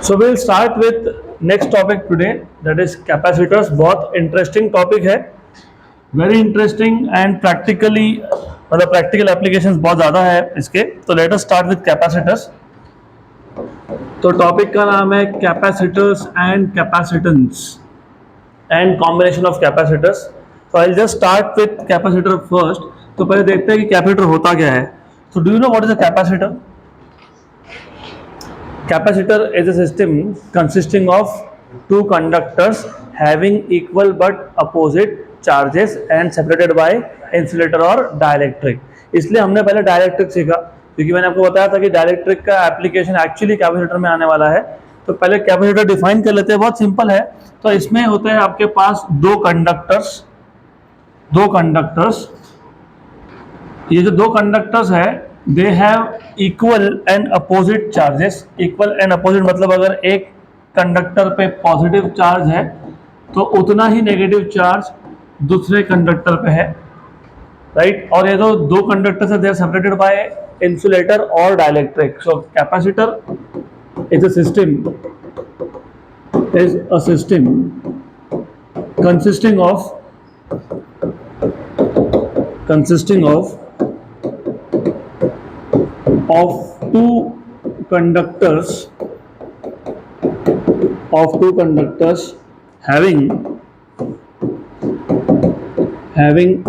So we'll start with next topic today, that is capacitors. बहुत interesting topic है, very interesting and practically मतलब practical applications बहुत ज़्यादा है इसके. तो let us start with capacitors. तो टॉपिक का नाम है capacitors and capacitance and combination of capacitors. So I'll just start with capacitor first. तो पहले देखते हैं कि कैपेसिटर होता क्या है. So do you know what is a capacitor? Capacitor is a system consisting of two conductors having equal but opposite charges and separated by insulator और dielectric. इसलिए हमने पहले डायलैक्ट्रिक सीखा क्योंकि मैंने आपको बताया था कि डायलैक्ट्रिक का एप्लीकेशन एक्चुअली कैपेसिटर में आने वाला है. तो पहले कैपेसिटर डिफाइन कर लेते हैं, बहुत सिंपल है. तो इसमें होते हैं आपके पास दो कंडक्टर्स. ये जो दो कंडक्टर्स है they have equal and opposite charges. Equal and opposite मतलब अगर एक कंडक्टर पे पॉजिटिव चार्ज है तो उतना ही नेगेटिव चार्ज दूसरे कंडक्टर पे है, राइट. और ये जो दो कंडक्टर्स है they are separated by insulator or dielectric. So capacitor is a system consisting of two conductors having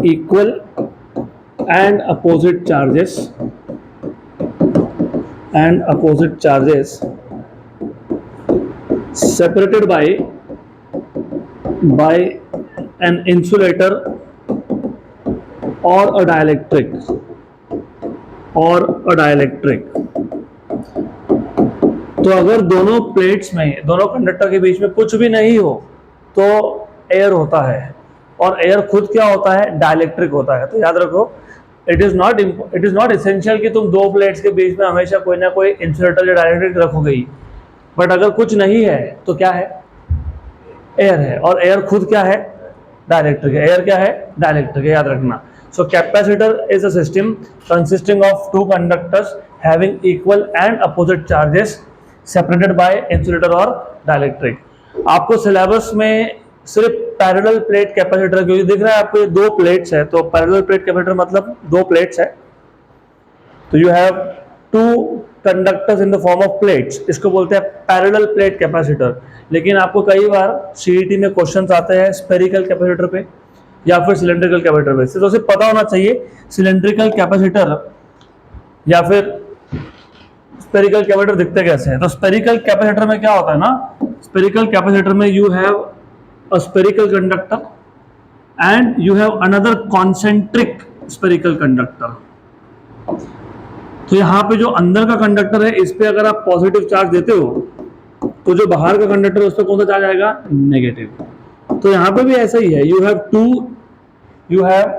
equal and opposite charges separated by an insulator or a dielectric. तो अगर दोनों प्लेट्स में, दोनों कंडक्टर के बीच में कुछ भी नहीं हो तो एयर होता है, और एयर खुद क्या होता है, डाइलेक्ट्रिक होता है. तो याद रखो, इट इज नॉट एसेंशियल कि तुम दो प्लेट्स के बीच में हमेशा कोई ना कोई इंसुलेटर या डाइलेक्ट्रिक रखोगे ही. बट अगर कुछ नहीं है तो क्या है, एयर है, और एयर खुद क्या है, डाइलेक्ट्रिक है. एयर क्या है, डाइलेक्ट्रिक है, याद रखना. So capacitor is a system consisting of two conductors having equal and opposite charges separated by insulator और dielectric. आपको सिलेबस में सिर्फ पैरेलल प्लेट कैपेसिटर क्योंकि दिख रहा है आपको, ये दो प्लेट्स है. तो पैरेलल प्लेट कैपेसिटर मतलब दो प्लेट्स है. तो you have two conductors in the form of plates, इसको बोलते हैं पैरेलल प्लेट कैपेसिटर. लेकिन आपको कई बार सीईटी में क्वेश्चंस आते हैं स्फेरिकल कैपेसिटर पे या फिर सिलेंड्रिकल कैपेसिटर पे. तो उसे पता होना चाहिए सिलेंड्रिकल कैपेसिटर या फिर स्फेरिकल कैपेसिटर दिखते कैसे हैं. तो स्फेरिकल कैपेसिटर में क्या होता है ना, स्फेरिकल कैपेसिटर में you have a spherical conductor and you have another concentric spherical conductor. तो यहाँ पे जो अंदर का कंडक्टर है इस पे अगर आप पॉजिटिव चार्ज देते हो तो जो बाहर का कंडक्टर है उस पर कौन सा चार्ज आएगा, नेगेटिव. तो यहाँ पे भी ऐसा ही है, you have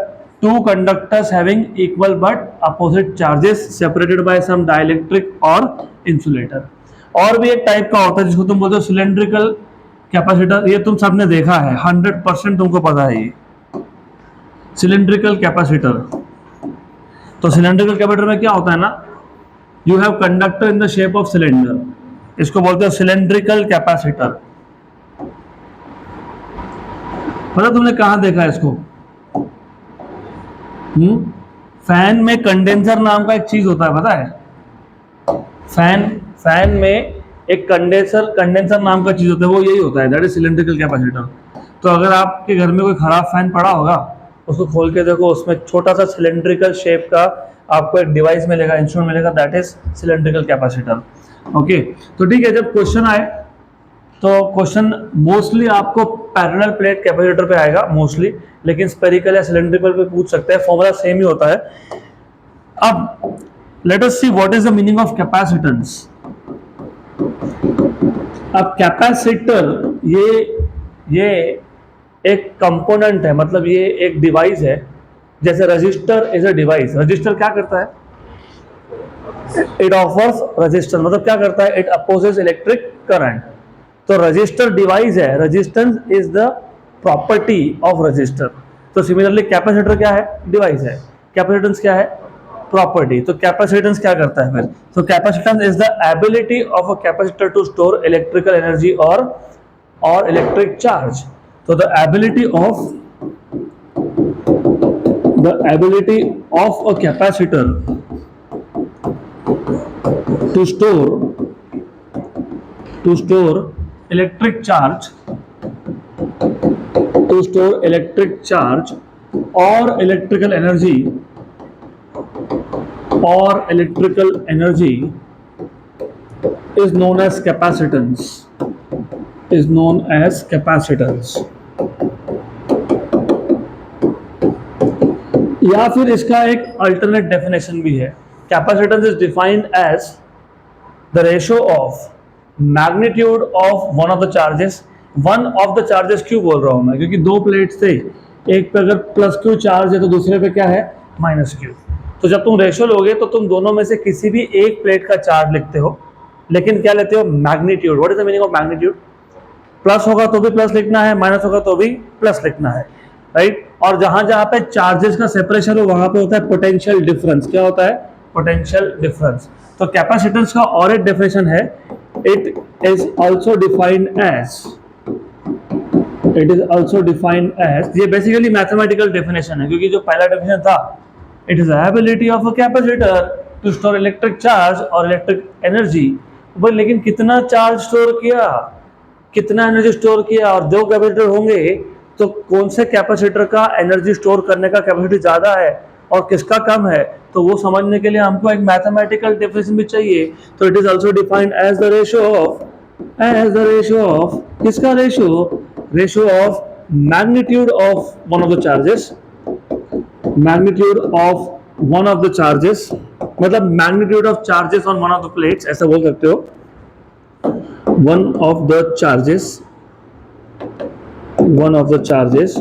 two conductors having equal but opposite charges separated by some dielectric और इंसुलेटर. और भी एक टाइप का होता है जिसको तुम बोलते हो सिलेंड्रिकल कैपेसिटर. ये तुम सबने देखा है, 100% तुमको पता है ये सिलेंड्रिकल कैपेसिटर. तो सिलेंड्रिकल कैपेसिटर में क्या होता है ना, you have conductor in the shape of cylinder, इसको बोलते हो सिलेंड्रिकल कैपेसिटर. पता तुमने कहां देखा है इसको, फैन में कंडेंसर नाम का एक चीज होता है, पता है. फैन में एक कंडेंसर नाम का चीज होता है, वो यही होता है, दैट इज सिलेंड्रिकल कैपेसिटर. तो अगर आपके घर में कोई खराब फैन पड़ा होगा उसको खोल के देखो, उसमें छोटा सा सिलेंड्रिकल शेप का आपको एक डिवाइस मिलेगा, इंस्ट्रूमेंट मिलेगा, that is cylindrical capacitor. Okay, तो ठीक है, जब क्वेश्चन आए तो क्वेश्चन मोस्टली आपको पैरेलल प्लेट कैपेसिटर पे आएगा मोस्टली, लेकिन स्फेरिकल या सिलेंड्रिकल पे पूछ सकते हैं, फॉर्मूला सेम ही होता है. अब late us see what is the meaning of capacitance. अब कैपेसिटर ये एक कंपोनेंट है, मतलब ये एक डिवाइस है. जैसे register is a device. Register क्या करता है, इट ऑफर्स रजिस्टेंस, मतलब क्या करता है, इट अपोजेस इलेक्ट्रिक करंट. तो रजिस्टर डिवाइस है, resistance is the property of register. तो सिमिलरली कैपेसिटर क्या है, डिवाइस है, कैपेसिटेंस क्या है, प्रॉपर्टी। तो कैपेसिटेंस क्या करता है फिर? तो capacitance is the ability of a capacitor to store electrical energy और इलेक्ट्रिक चार्ज। तो the ability of a capacitor to store electric charge or electrical energy is known as capacitance, या फिर इसका एक अल्टरनेट डेफिनेशन भी है। Capacitance is defined as the ratio of magnitude of one of the charges. क्यों बोल रहा हूं मैं? क्योंकि दो प्लेट्स थे, एक पे अगर प्लस क्यू चार्ज है तो दूसरे पे क्या है? Minus Q. तो जब तुम रेशियो लोगे तो तुम दोनों में से किसी भी एक प्लेट का चार्ज लिखते हो, लेकिन क्या लेते हो? Magnitude. What is the meaning of magnitude? Plus होगा तो भी प्लस लिखना है, माइनस होगा तो भी प्लस लिखना है, राइट। और जहां जहां पे चार्जेस का सेपरेशन हो वहां पे होता है पोटेंशियल डिफरेंस। क्या होता है? Potential difference. तो कैपेसिटेंस का और एक डेफिनेशन है, it is also defined as, ये बेसिकली मैथमेटिकल डेफिनेशन है, क्योंकि जो पहला डेफिनेशन था, it is the ability of a capacitor to store electric charge और इलेक्ट्रिक एनर्जी। भाई लेकिन कितना चार्ज स्टोर किया, कितना एनर्जी स्टोर किया? और दो कैपेसिटर होंगे तो कौन से कैपेसिटर का एनर्जी स्टोर करने का कैपेसिटी ज्यादा है और किसका कम है? तो वो समझने के लिए हमको एक मैथमेटिकल डेफिनेशन भी चाहिए। तो it is also defined as the ratio of किसका? Ratio of magnitude of one of the charges, मतलब magnitude of charges on one of the plates, ऐसा बोल सकते हो। one of the charges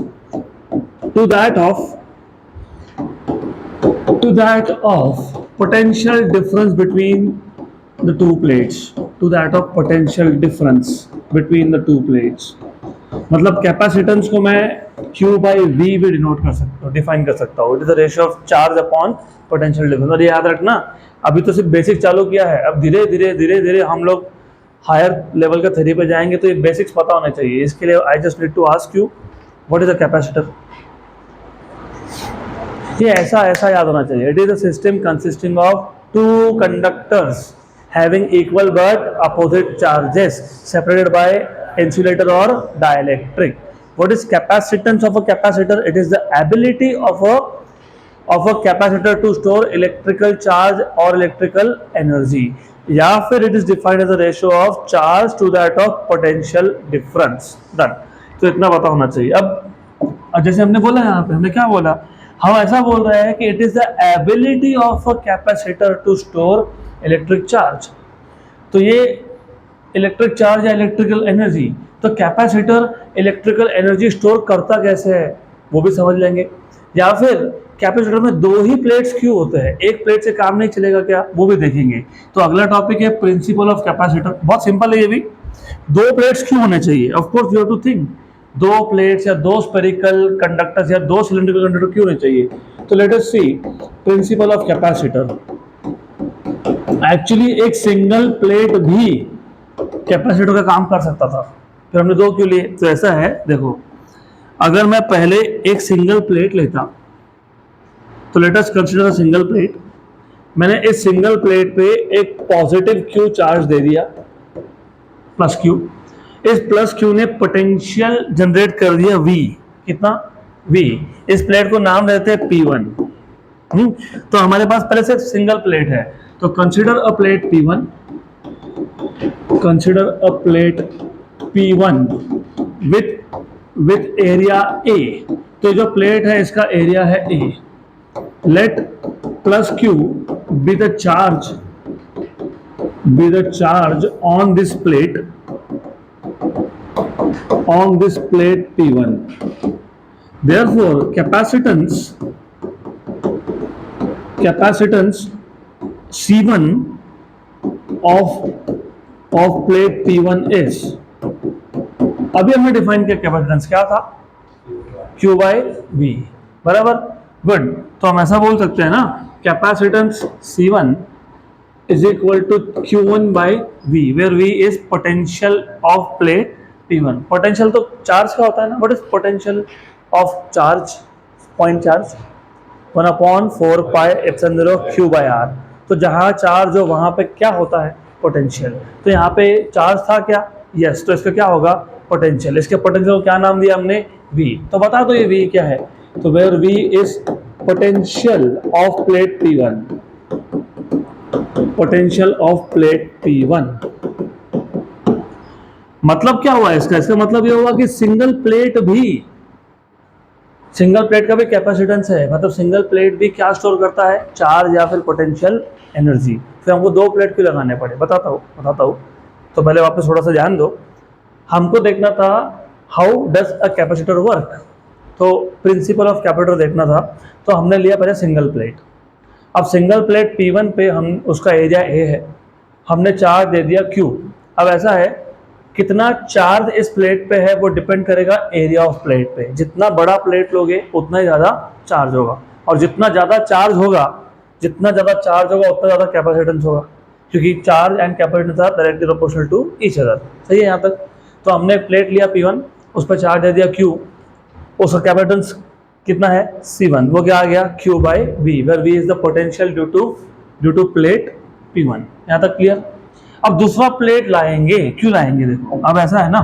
to that of potential difference between the two plates, मतलब capacitance को मैं Q by V भी define कर सकता हूँ। It is the ratio of charge upon potential difference. और ये याद रखना, अभी तो सिर्फ बेसिक चालू किया है, अब धीरे धीरे हम लोग हायर लेवल का थ्योरी पे जाएंगे, तो ये बेसिक्स पता होने चाहिए। इसके लिए I just need to ask you, what is a capacitor? ये ऐसा याद होना चाहिए। It is a system consisting of two conductors having equal but opposite charges separated by insulator or dielectric. What is capacitance of a capacitor? It is the ability of a capacitor to store electrical charge और electrical energy, या फिर it is defined as a ratio of charge to that of potential difference. Done. तो इतना पता होना चाहिए। अब जैसे हमने बोला, यहाँ पे हमने क्या बोला? हम ऐसा बोल रहे हैं कि it is the ability of a capacitor to store electric charge. तो ये इलेक्ट्रिक चार्ज या इलेक्ट्रिकल एनर्जी, तो कैपेसिटर इलेक्ट्रिकल एनर्जी स्टोर करता कैसे है वो भी समझ लेंगे। या फिर कैपेसिटर में दो ही प्लेट्स क्यों होते हैं, एक प्लेट से काम नहीं चलेगा क्या, वो भी देखेंगे। तो अगला टॉपिक है प्रिंसिपल ऑफ कैपेसिटर। बहुत सिंपल है ये भी। दो प्लेट्स क्यों होने चाहिए? Of course you have to think, दो प्लेट्स या दो स्फेरिकल कंडक्टर्स या दो सिलेंड्रिकल कंडक्टर क्यों होने चाहिए? तो let us see principle of capacitor. Actually एक सिंगल प्लेट भी कैपेसिटर का काम कर सकता था, फिर हमने दो क्यों लिए? तो ऐसा है, देखो, अगर मैं पहले एक सिंगल प्लेट लेता, तो let us consider a single plate. मैंने इस सिंगल प्लेट पे एक पॉजिटिव क्यू चार्ज दे दिया, प्लस क्यू। इस प्लस क्यू ने पोटेंशियल जनरेट कर दिया V। कितना? V। इस प्लेट को नाम देते हैं P1। तो हमारे पास पहले से सिंगल प्लेट है, तो consider a plate P1, with area A। तो जो प्लेट है इसका एरिया है A। Let plus Q be the charge on this plate P1. Therefore, capacitance C1 of plate P1 is, अभी हमने डिफाइन किया कैपेसिटेंस क्या था? Q by V, बराबर। गुड। तो हम ऐसा बोल सकते हैं ना capacitance C1 is equal to Q1 by V, where V is potential of plate P1. Potential तो चार्ज का होता है ना, what is potential of charge, point charge 1/4πε0 Q by R. तो जहाँ चार्ज हो वहाँ पे क्या होता है, पोटेंशियल. तो यहाँ पे चार्ज था क्या, यस, तो इसका क्या होगा, पोटेंशियल. इसके पोटेंशियल को क्या नाम दिया हमने, V. तो बता दो ये V क्या है. तो where V is potential of plate P1, potential of plate P1. मतलब क्या हुआ इसका, इसका मतलब ये हुआ कि सिंगल प्लेट का भी कैपेसिटेंस है. मतलब सिंगल प्लेट भी क्या स्टोर करता है, चार्ज या फिर पोटेंशियल एनर्जी. फिर हमको दो प्लेट क्यों लगाने पड़े, बताता हूँ. तो पहले वापस थोड़ा सा ध्यान दो. हमको देखना था how does a capacitor work. तो प्रिंसिपल ऑफ कैपेसिटर देखना था. तो हमने लिया पहले सिंगल प्लेट. अब सिंगल प्लेट P1 पे हम उसका एरिया A है, हमने चार्ज दे दिया Q. अब ऐसा है, कितना चार्ज इस प्लेट पे है वो डिपेंड करेगा एरिया ऑफ प्लेट पे. जितना बड़ा प्लेट लोगे उतना ही ज़्यादा चार्ज होगा, और जितना ज़्यादा चार्ज होगा उतना ज़्यादा कैपेसिटेंस होगा, क्योंकि charge and capacitance are directly proportional to each other. सही है यहाँ तक. तो हमने प्लेट लिया P1, उस पर चार्ज दे दिया Q, उसका कैपेसिटेंस कितना है C1, वो क्या आ गया Q by V, where V is the potential due to plate P1. यहाँ तक क्लियर. अब दूसरा प्लेट लाएंगे, क्यों लाएंगे, देखो अब ऐसा है ना,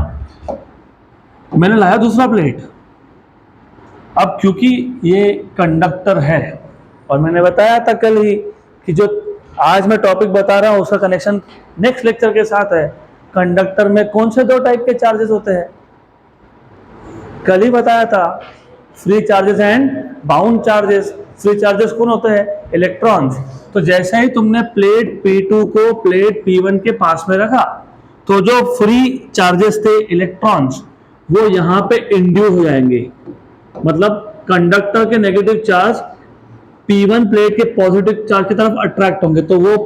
मैंने लाया दूसरा प्लेट. अब क्योंकि ये कंडक्टर है, और मैंने बताया था कल ही कि जो आज मैं टॉपिक बता रहा हूँ उसका कनेक्शन नेक्स्ट लेक्चर के साथ है. कंडक्टर में कौन से दो टाइप के चार्जेस होते हैं, कल ही बताया था, free charges and bound charges. Free charges कौन होते हैं, इलेक्ट्रॉन्स. तो जैसे ही तुमने प्लेट P2 को प्लेट P1 के पास में रखा, तो जो फ्री चार्जेस थे इलेक्ट्रॉन्स, वो यहाँ पे इंड्यूस हो जाएंगे. मतलब कंडक्टर के नेगेटिव चार्ज P1 प्लेट के पॉजिटिव चार्ज की तरफ अट्रैक्ट होंगे, तो वो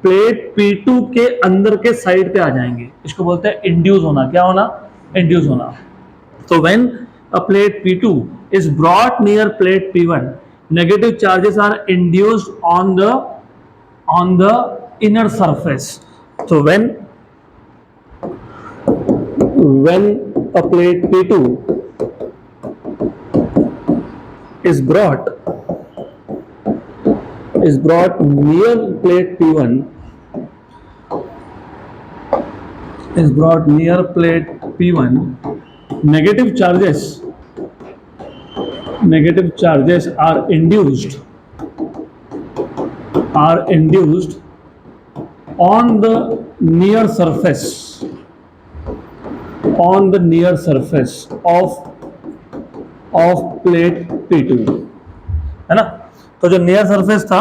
प्लेट P2 के अंदर के साइड पे आ जाएंगे. इसको बोलते हैं इंड्यूस होना. क्या होना, इंड्यूस होना. तो when a plate P2 is brought near plate P1, negative charges are induced on the inner surface. So when a plate P2 is brought near plate P1, negative charges are induced on the near surface of plate P2, है ना. तो जो near surface था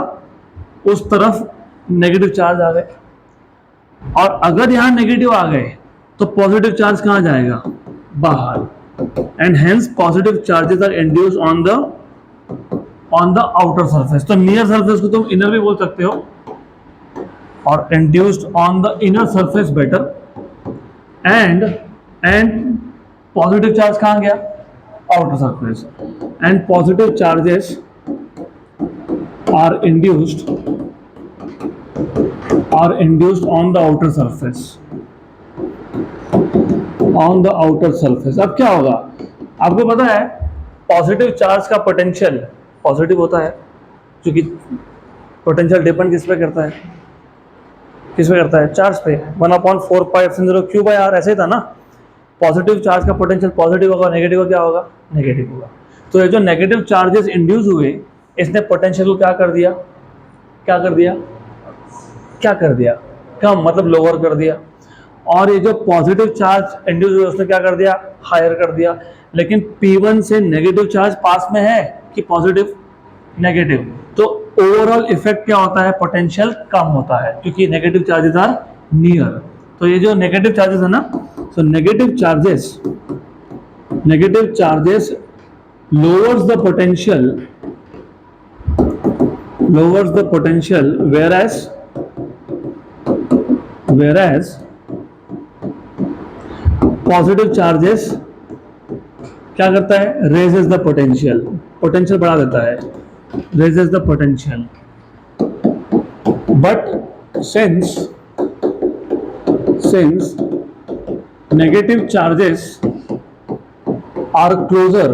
उस तरफ negative charge आ गए, और अगर यहां नेगेटिव आ गए तो पॉजिटिव चार्ज कहां जाएगा, बाहर. And hence positive charges are induce on the outer surface. तो नियर सरफेस को तुम इनर भी बोल सकते हो, और induced on the inner surface better. And positive charge कहां गया, outer surface. And positive charges are induced on the outer surface. अब क्या होगा, आपको पता है पॉजिटिव चार्ज का पोटेंशियल पॉजिटिव होता है, क्योंकि पोटेंशियल डिपेंड किस पे करता है, चार्ज पे. 1/4πε0 Q by R, ऐसे ही था ना. पॉजिटिव चार्ज का पोटेंशियल पॉजिटिव होगा, नेगेटिव क्या होगा, नेगेटिव होगा. तो ये जो नेगेटिव चार्जेस इंड्यूस हुए, इसने पोटेंशियल को क्या कर दिया, कम, मतलब लोअर कर दिया. और ये जो पॉजिटिव चार्ज इंड्यूस हुए उसने क्या कर दिया, हायर कर दिया. लेकिन P1 से नेगेटिव चार्ज पास में है कि पॉजिटिव, नेगेटिव. तो ओवरऑल इफेक्ट क्या होता है, पोटेंशियल कम होता है, क्योंकि नेगेटिव चार्जेस आर नियर. तो ये जो नेगेटिव चार्जेस है ना, so negative charges lowers the potential, whereas positive charges क्या करता है, raises the potential बढ़ा देता है, raises the potential. but since negative charges are closer,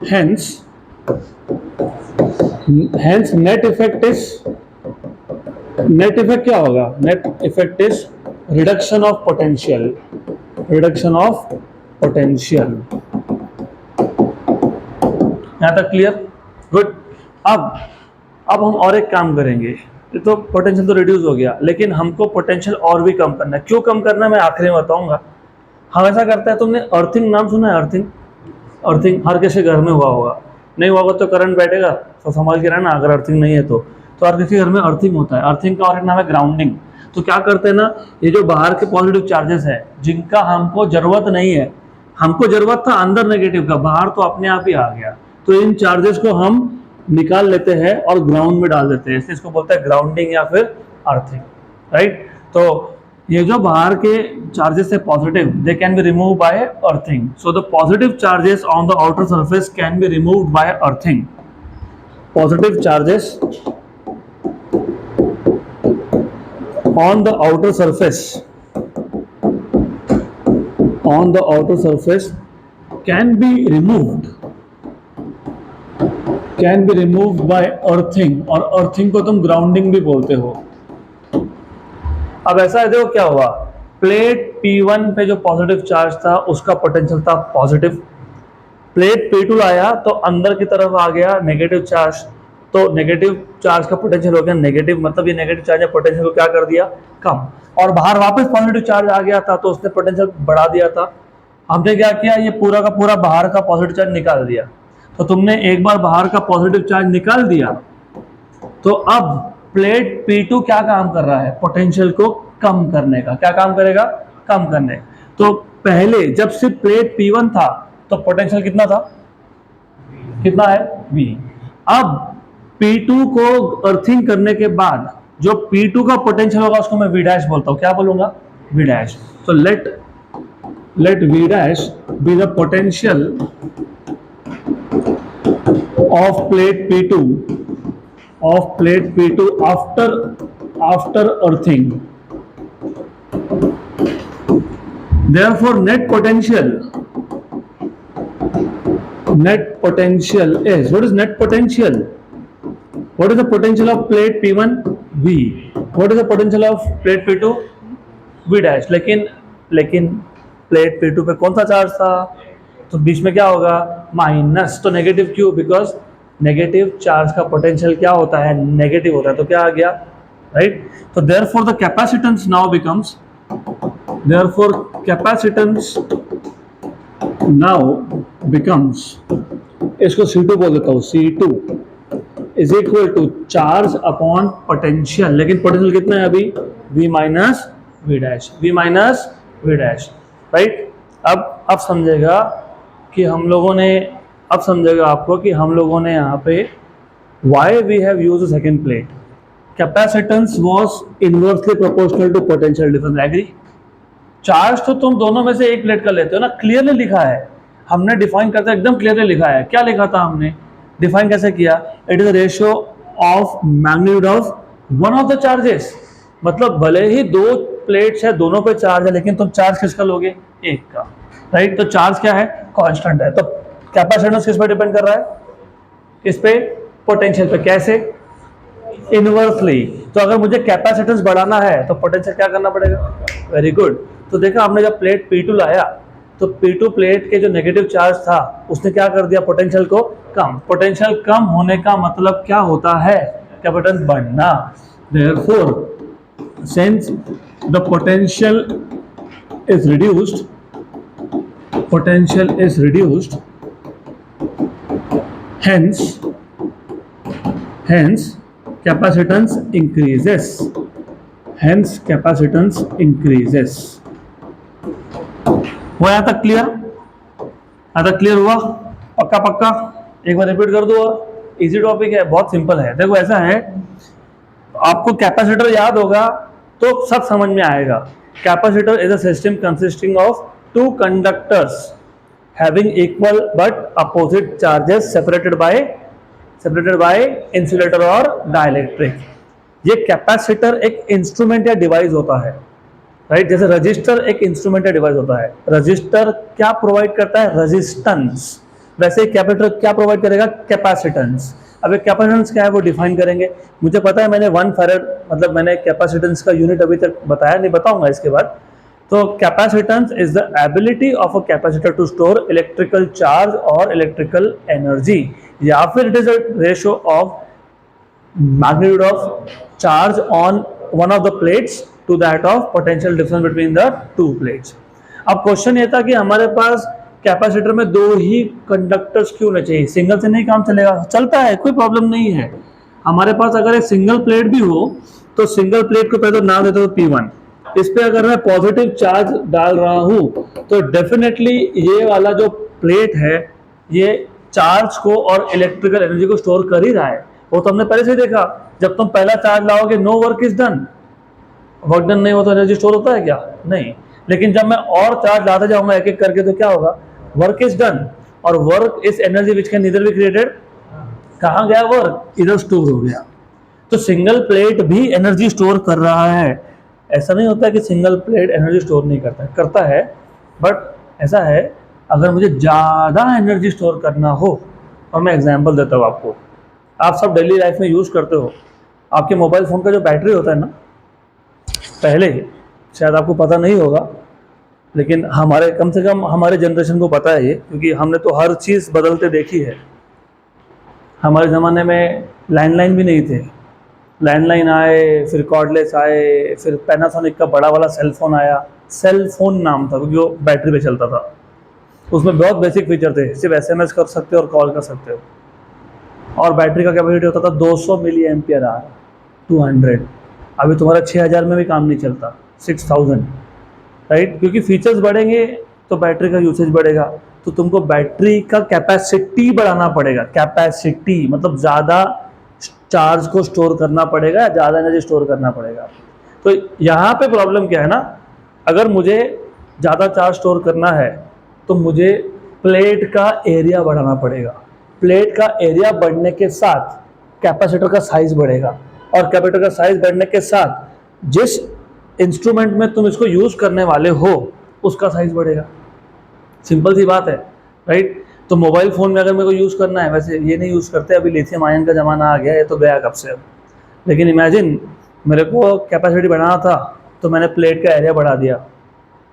hence net effect क्या होगा? Net effect is reduction of potential. यहाँ तक क्लियर? गुड। अब हम और एक काम करेंगे। ये तो पोटेंशियल तो रिड्यूस हो गया, लेकिन हमको पोटेंशियल और भी कम करना है। क्यों कम करना है मैं आखिरी में बताऊंगा। हम ऐसा करते हैं, तुमने अर्थिंग नाम सुना है? अर्थिंग हर किसी घर में हुआ होगा, नहीं हुआ होगा तो करंट बैठेगा, तो संभाल के रहना अगर अर्थिंग नहीं है तो हर किसी घर में अर्थिंग होता है। अर्थिंग का और एक नाम है ग्राउंडिंग। तो क्या करते हैं ना, ये जो बाहर के पॉजिटिव चार्जेस है जिनका हमको जरूरत नहीं है, हमको जरूरत था अंदर नेगेटिव का, बाहर तो अपने आप ही आ गया, तो इन चार्जेस को हम निकाल लेते हैं और ग्राउंड में डाल देते हैं। इसलिए इसको बोलते हैं ग्राउंडिंग या फिर अर्थिंग, राइट। तो ये जो बाहर के चार्जेस है positive, they can be remove by earthing. So the positive charges on the outer surface can be removed by earthing. Positive charges on the outer surface can be removed by earthing, और earthing को तुम grounding भी बोलते हो। अब ऐसा है, देखो क्या हुआ, प्लेट P1 पे जो पॉजिटिव चार्ज था उसका पोटेंशियल था पॉजिटिव, प्लेट P2 लाया तो अंदर की तरफ आ गया नेगेटिव चार्ज, तो नेगेटिव चार्ज का पोटेंशियल हो गया नेगेटिव, मतलब ये नेगेटिव चार्ज ने पोटेंशियल को क्या कर दिया? कम। और बाहर वापस पॉजिटिव चार्ज आ गया था तो उसने पोटेंशियल बढ़ा दिया था। हमने क्या किया, ये पूरा का पूरा बाहर का पॉजिटिव चार्ज निकाल दिया। तो तुमने एक बार बाहर का पॉजिटिव चार्ज निकाल दिया, तो अब प्लेट P2 क्या काम कर रहा है? पोटेंशियल को कम करने का। क्या काम करेगा? कम करने। तो पहले जब सिर्फ प्लेट P1 था तो पोटेंशियल कितना था? कितना है? V। अब P2 को अर्थिंग करने के बाद जो P2 का पोटेंशियल होगा उसको मैं V डैश बोलता हूं। क्या बोलूंगा? V dash. तो let V dash be the potential of plate P2 after earthing. Therefore net potential is, what is net potential? What is the potential of plate P1? V. What is the potential of plate P2? V dash। लेकिन plate P2 पे कौन सा charge था? तो बीच में क्या होगा? Minus. तो नेगेटिव क्यों? बिकॉज नेगेटिव चार्ज का पोटेंशियल क्या होता है? नेगेटिव होता है। तो क्या आ गया? राइट। तो therefore the capacitance now becomes, इसको C2 बोल देता हूँ। C2 is equal to charge upon potential. लेकिन पोटेंशियल कितना है अभी? V minus V dash, right. अब समझेगा कि हम लोगों ने, अब समझेगा आपको कि हम लोगों ने यहाँ पे why we have used second plate. Capacitance was inversely proportional to potential difference. Agree? Charge तो तुम दोनों में से एक प्लेट का लेते हो ना, क्लियरली लिखा है, हमने डिफाइन करते एकदम क्लियरली लिखा है। क्या लिखा था हमने? डिफाइन कैसे किया? It is a ratio of magnitude of one of the charges. मतलब भले ही दो प्लेट्स है, दोनों पे चार्ज है, लेकिन तुम चार्ज किसका लोगे? एक का, राइट। तो चार्ज क्या है? कांस्टेंट है। तो कैपेसिटेंस किस पे डिपेंड कर रहा है? किस पे? पोटेंशियल पे। कैसे? इनवर्सली। तो अगर मुझे कैपेसिटेंस बढ़ाना है तो पोटेंशियल क्या करना पड़ेगा? Very good. तो देखा हमने जब प्लेट P2 लाया तो P2 प्लेट के जो नेगेटिव चार्ज था उसने क्या कर दिया? पोटेंशियल को कम। पोटेंशियल कम होने का मतलब क्या होता है? कैपेसिटेंस बढ़ना। Therefore, since the potential is reduced, hence capacitance increases। वो यहाँ तक क्लियर? यहाँ तक क्लियर हुआ? पक्का? एक बार रिपीट कर दो। इजी टॉपिक है, बहुत सिंपल है। देखो ऐसा है, आपको कैपेसिटर याद होगा तो सब समझ में आएगा। Capacitor is a system consisting of two conductors having equal but opposite charges separated bye separated by insulator or dielectric. ये कैपेसिटर एक इंस्ट्रूमेंट या डिवाइस होता है, राइट। जैसे रजिस्टर एक इंस्ट्रूमेंट या डिवाइस होता है, रजिस्टर क्या प्रोवाइड करता है, रेजिस्टेंस। वैसे कैपेसिटर क्या प्रोवाइड करेगा, कैपेसिटेंस। अब एक कैपेसिटेंस क्या है वो डिफाइन करेंगे। मुझे पता है मैंने 1 फैराड मतलब मैंने कैपेसिटेंस का यूनिट अभी तक बताया नहीं, बताऊंगा इसके बाद। तो capacitance is the ability of a capacitor to store electrical charge और इलेक्ट्रिकल एनर्जी, या फिर it is a ratio of magnitude of charge on one of the plates to that of potential difference between the two plates। अब question ये था कि हमारे पास capacitor में 2 ही conductors क्यों नहीं चाहिए, सिंगल से नहीं काम चलेगा, चलता है, कोई प्रॉब्लम नहीं है। हमारे पास अगर एक सिंगल प्लेट भी हो तो सिंगल प्लेट को पहले तो नाम देते हो P1, इस पे अगर मैं पॉजिटिव चार्ज डाल रहा हूं तो डेफिनेटली ये वाला जो प्लेट है ये चार्ज को और इलेक्ट्रिकल एनर्जी को स्टोर कर ही रहा है। वो तो हमने पहले से देखा, जब तुम पहला चार्ज लाओगे no work is done, work done नहीं होता, एनर्जी स्टोर होता है क्या, नहीं। लेकिन जब मैं और चार्ज लाता जाऊंगा एक एक करके तो क्या होगा, वर्क इज डन, और work is energy which can neither be created, कहाँ गया वर्क, इधर स्टोर हो गया। तो सिंगल प्लेट भी एनर्जी स्टोर कर रहा है। ऐसा नहीं होता है कि सिंगल प्लेट एनर्जी स्टोर नहीं करता है, करता है, बट ऐसा है अगर मुझे ज़्यादा एनर्जी स्टोर करना हो, और मैं एग्जांपल देता हूँ आपको, आप सब डेली लाइफ में यूज़ करते हो, आपके मोबाइल फ़ोन का जो बैटरी होता है ना, पहले शायद आपको पता नहीं होगा लेकिन हमारे कम से कम हमारे जनरेशन को पता है ये, क्योंकि हमने तो हर चीज़ बदलते देखी है। हमारे ज़माने में लैंडलाइन भी नहीं थे, लैंडलाइन आए, फिर कॉर्डलेस आए, फिर पैनासोनिक का बड़ा वाला सेल फोन आया, सेल फोन नाम था क्योंकि वो बैटरी पे चलता था। उसमें बहुत बेसिक फीचर थे, सिर्फ SMS कर सकते हो और कॉल कर सकते हो, और बैटरी का कैपेसिटी होता था 200 मिली एम्पियर आवर, 200। अभी तुम्हारा 6000 में भी काम नहीं चलता, 6000, राइट। क्योंकि फीचर्स बढ़ेंगे तो बैटरी का यूसेज बढ़ेगा, तो तुमको बैटरी का कैपेसिटी बढ़ाना पड़ेगा। कैपेसिटी मतलब ज़्यादा चार्ज को स्टोर करना पड़ेगा, ज़्यादा एनर्जी स्टोर करना पड़ेगा। तो यहाँ पे प्रॉब्लम क्या है ना, अगर मुझे ज़्यादा चार्ज स्टोर करना है तो मुझे प्लेट का एरिया बढ़ाना पड़ेगा। प्लेट का एरिया बढ़ने के साथ कैपेसिटर का साइज बढ़ेगा, और कैपेसिटर का साइज बढ़ने के साथ जिस इंस्ट्रूमेंट में तुम इसको यूज़ करने वाले हो उसका साइज बढ़ेगा। सिंपल सी बात है, राइट। तो मोबाइल फ़ोन में अगर मेरे को यूज़ करना है, वैसे ये नहीं यूज़ करते, अभी लिथियम आयन का ज़माना आ गया है, तो गया कब से अब। लेकिन इमेजिन मेरे को कैपेसिटी बढ़ाना था तो मैंने प्लेट का एरिया बढ़ा दिया,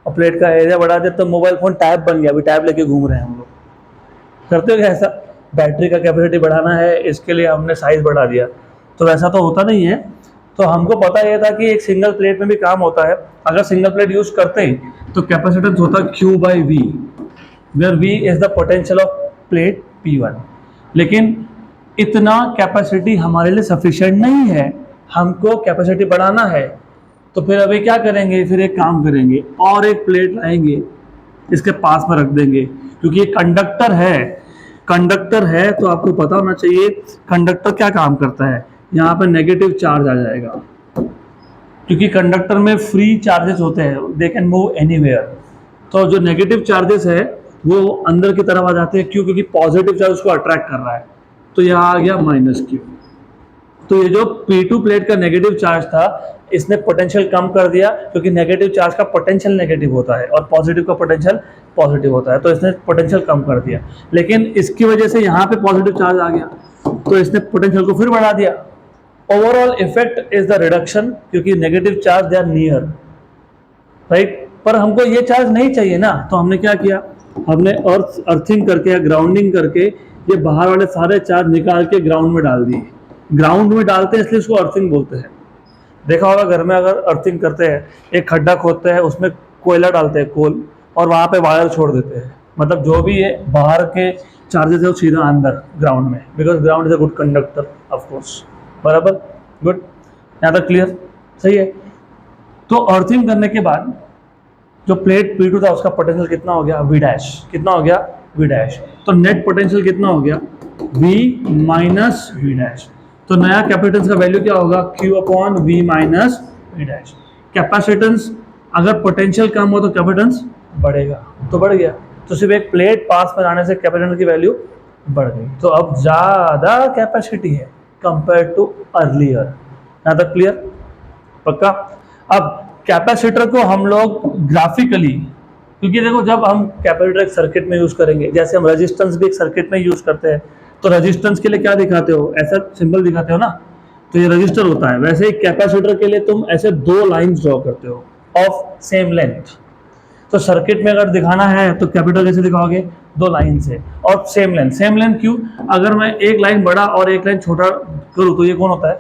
और प्लेट का एरिया बढ़ा दिया तो मोबाइल फ़ोन टैब बन गया, अभी टैब लेके घूम रहे हैं हम लोग। करते हो क्या ऐसा, बैटरी का कैपेसिटी बढ़ाना है इसके लिए हमने साइज़ बढ़ा दिया, तो वैसा तो होता नहीं है। तो हमको पता यह था कि एक सिंगल प्लेट में भी काम होता है। अगर सिंगल प्लेट यूज़ करते ही तो कैपेसिटेंस होता Q/V, where V is the potential of plate P1। लेकिन इतना कैपेसिटी हमारे लिए सफिशिएंट नहीं है, हमको कैपेसिटी बढ़ाना है। तो फिर अभी क्या करेंगे, फिर एक काम करेंगे और एक प्लेट लाएंगे, इसके पास में रख देंगे, क्योंकि ये कंडक्टर है। कंडक्टर है तो आपको पता होना चाहिए कंडक्टर क्या काम करता है। यहाँ पर नेगेटिव चार्ज आ जाएगा, क्योंकि कंडक्टर में फ्री चार्जेस होते हैं, दे कैन मूव एनीवेयर। तो जो नेगेटिव चार्जेस है वो अंदर की तरफ आ जाते हैं, क्यों, क्योंकि पॉजिटिव चार्ज उसको अट्रैक्ट कर रहा है। तो यहाँ आ गया -Q। तो ये जो P2 प्लेट का नेगेटिव चार्ज था, इसने पोटेंशियल कम कर दिया, क्योंकि नेगेटिव चार्ज का पोटेंशियल नेगेटिव होता है और पॉजिटिव का पोटेंशियल पॉजिटिव होता है, तो इसने पोटेंशियल कम कर दिया। लेकिन इसकी वजह से यहाँ पे पॉजिटिव चार्ज आ गया, तो इसने पोटेंशियल को फिर बढ़ा दिया। Overall effect is the reduction, क्योंकि negative charge they are near, right. पर हमको ये चार्ज नहीं चाहिए ना, तो हमने क्या किया, हमने अर्थिंग करके या ग्राउंडिंग करके ये बाहर वाले सारे चार्ज निकाल के ग्राउंड में डाल दिए। ग्राउंड में डालते हैं इसलिए इसको अर्थिंग बोलते हैं। देखा होगा घर में अगर अर्थिंग करते हैं, एक खड्डा खोदते हैं, उसमें कोयला डालते हैं, कोल, और वहाँ पे वायर छोड़ देते हैं, मतलब जो भी ये बाहर के चार्जेस है वो सीधा अंदर ग्राउंड में, because ground is a good conductor of course. बराबर, गुड, यहाँ तक क्लियर, सही है। तो अर्थिंग करने के बाद जो प्लेट P2 था उसका पोटेंशियल कितना हो गया, V डैश, कितना हो गया, V डैश। तो नेट पोटेंशियल कितना हो गया, V माइनस V डैश। तो नया कैपेसिटेंस का वैल्यू क्या होगा, Q/V minus V dash. Capacitance अगर पोटेंशियल कम हो तो कैपेसिटेंस बढ़ेगा, तो बढ़ गया। तो सिर्फ एक प्लेट पास में आने से कैपेसिटेंस की वैल्यू बढ़ गई, तो अब ज़्यादा कैपेसिटी है कंपेयर टू अर्लियर। यहाँ तक क्लियर? पक्का? अब कैपेसिटर को हम लोग ग्राफिकली, क्योंकि देखो जब हम कैपेसिटर एक सर्किट में यूज करेंगे, जैसे हम रेजिस्टेंस भी एक सर्किट में यूज करते हैं, तो रेजिस्टेंस के लिए क्या दिखाते हो? ऐसा सिंबल दिखाते हो ना, तो ये रजिस्टर होता है। वैसे ही कैपेसिटर के लिए तुम ऐसे दो लाइंस ड्रॉ करते हो ऑफ सेम लेंथ। तो सर्किट में अगर दिखाना है तो कैपिटल कैसे दिखाओगे? दो लाइन से और सेम लेंथ। सेम लेंथ क्यों? अगर मैं एक लाइन बड़ा और एक लाइन छोटा करूँ तो ये कौन होता है?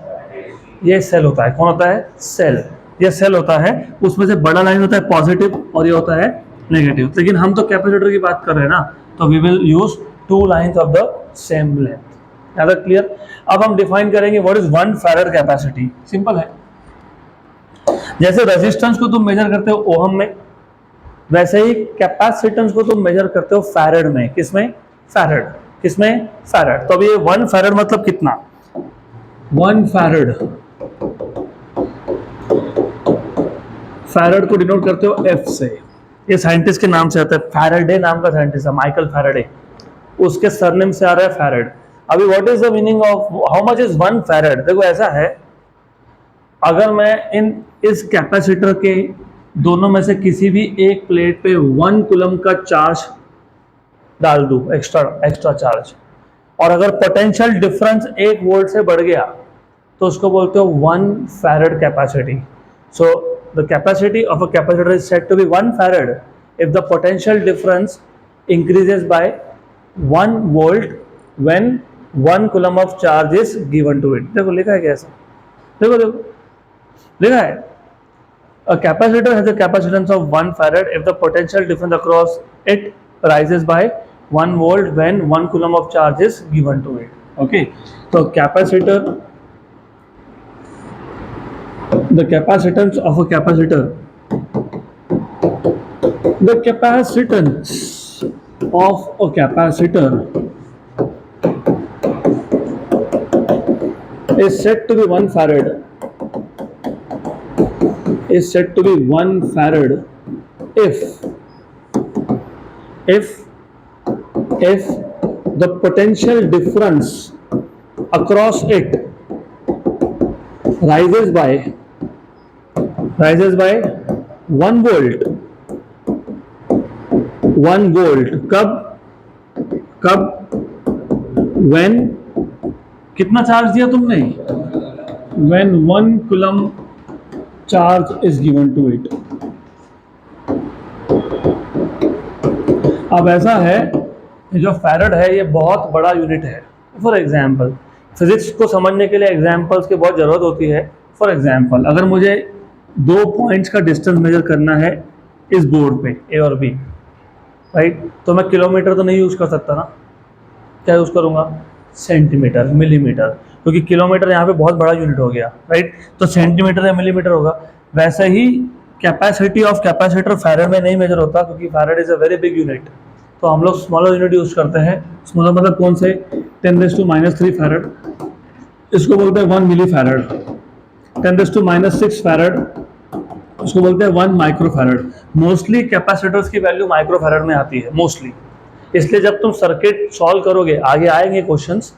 ये सेल होता है। कौन होता है? सेल। ये सेल होता है, उसमें से बड़ा लाइन होता है पॉजिटिव और ये होता है नेगेटिव। लेकिन हम तो कैपेसिटर की बात कर रहे हैं ना, तो we will use two lines of the same length. ज़्यादा क्लियर? अब हम डिफाइन करेंगे what is 1 farad capacity. Simple है, जैसे रेजिस्टेंस को तुम मेजर करते हो ओहम में, वैसे ही कैपेसिटेंस को तुम मेजर करते हो फैराड में। किसमें? फैराड। किसमें? फैराड। तो अब ये 1 फैराड मतलब कितना? 1 फैराड, फैराड को डिनोट करते हो एफ से। ये साइंटिस्ट के नाम से आता है, फैराडे नाम का साइंटिस्ट है, माइकल फैराडे, उसके सरनेम से आ रहा है फैराड। अभी what is the meaning of how much is 1 farad? देखो ऐसा है, अगर मैं इस कैपेसिटर के दोनों में से किसी भी एक प्लेट पे 1 कूलम का चार्ज डाल दूं, एक्स्ट्रा चार्ज, और अगर पोटेंशियल डिफरेंस 1 वोल्ट से बढ़ गया तो उसको बोलते हो 1 farad capacity. So the capacity of a capacitor is said to be 1 farad if the potential difference increases by 1 volt when 1 coulomb of charge is given to it. देखो लिखा है कैसा, देखो देखो लिखा है, a capacitor has a capacitance of 1 farad if the potential difference across it rises by 1 volt when 1 coulomb of charge is given to it. Okay, so capacitor, the capacitance of a capacitor, the capacitance of a capacitor is said to be 1 farad, is said to be 1 farad if the potential difference across it rises by 1 volt। 1 volt कब when, कितना charge दिया तुमने? when 1 coulomb charge is given to it. अब ऐसा है, जो farad है ये बहुत बड़ा यूनिट है। फॉर एग्जांपल फिजिक्स को समझने के लिए एग्जांपल्स की बहुत ज़रूरत होती है। फॉर एग्जांपल अगर मुझे 2 पॉइंट्स का डिस्टेंस मेजर करना है इस बोर्ड पे ए और बी, राइट, तो मैं किलोमीटर तो नहीं यूज़ कर सकता ना, क्या यूज़ करूँगा? सेंटीमीटर, मिलीमीटर, क्योंकि किलोमीटर यहाँ पे बहुत बड़ा यूनिट हो गया, राइट, तो सेंटीमीटर या मिलीमीटर होगा। वैसे ही कैपेसिटी ऑफ कैपेसिटर फैराड में नहीं मेजर होता, क्योंकि farad is a very big unit, तो हम लोग स्मॉलर यूनिट यूज करते हैं। स्मॉलर मतलब कौन से? 10⁻³ फैराड, इसको बोलते हैं 1 मिली फैराड। 10⁻⁶ फैराड, उसको बोलते हैं 1 माइक्रो फैराड। मोस्टली कैपेसिटर्स की वैल्यू माइक्रो फैराड में आती है मोस्टली, इसलिए जब तुम सर्किट सॉल्व करोगे, आगे आएंगे क्वेश्चंस,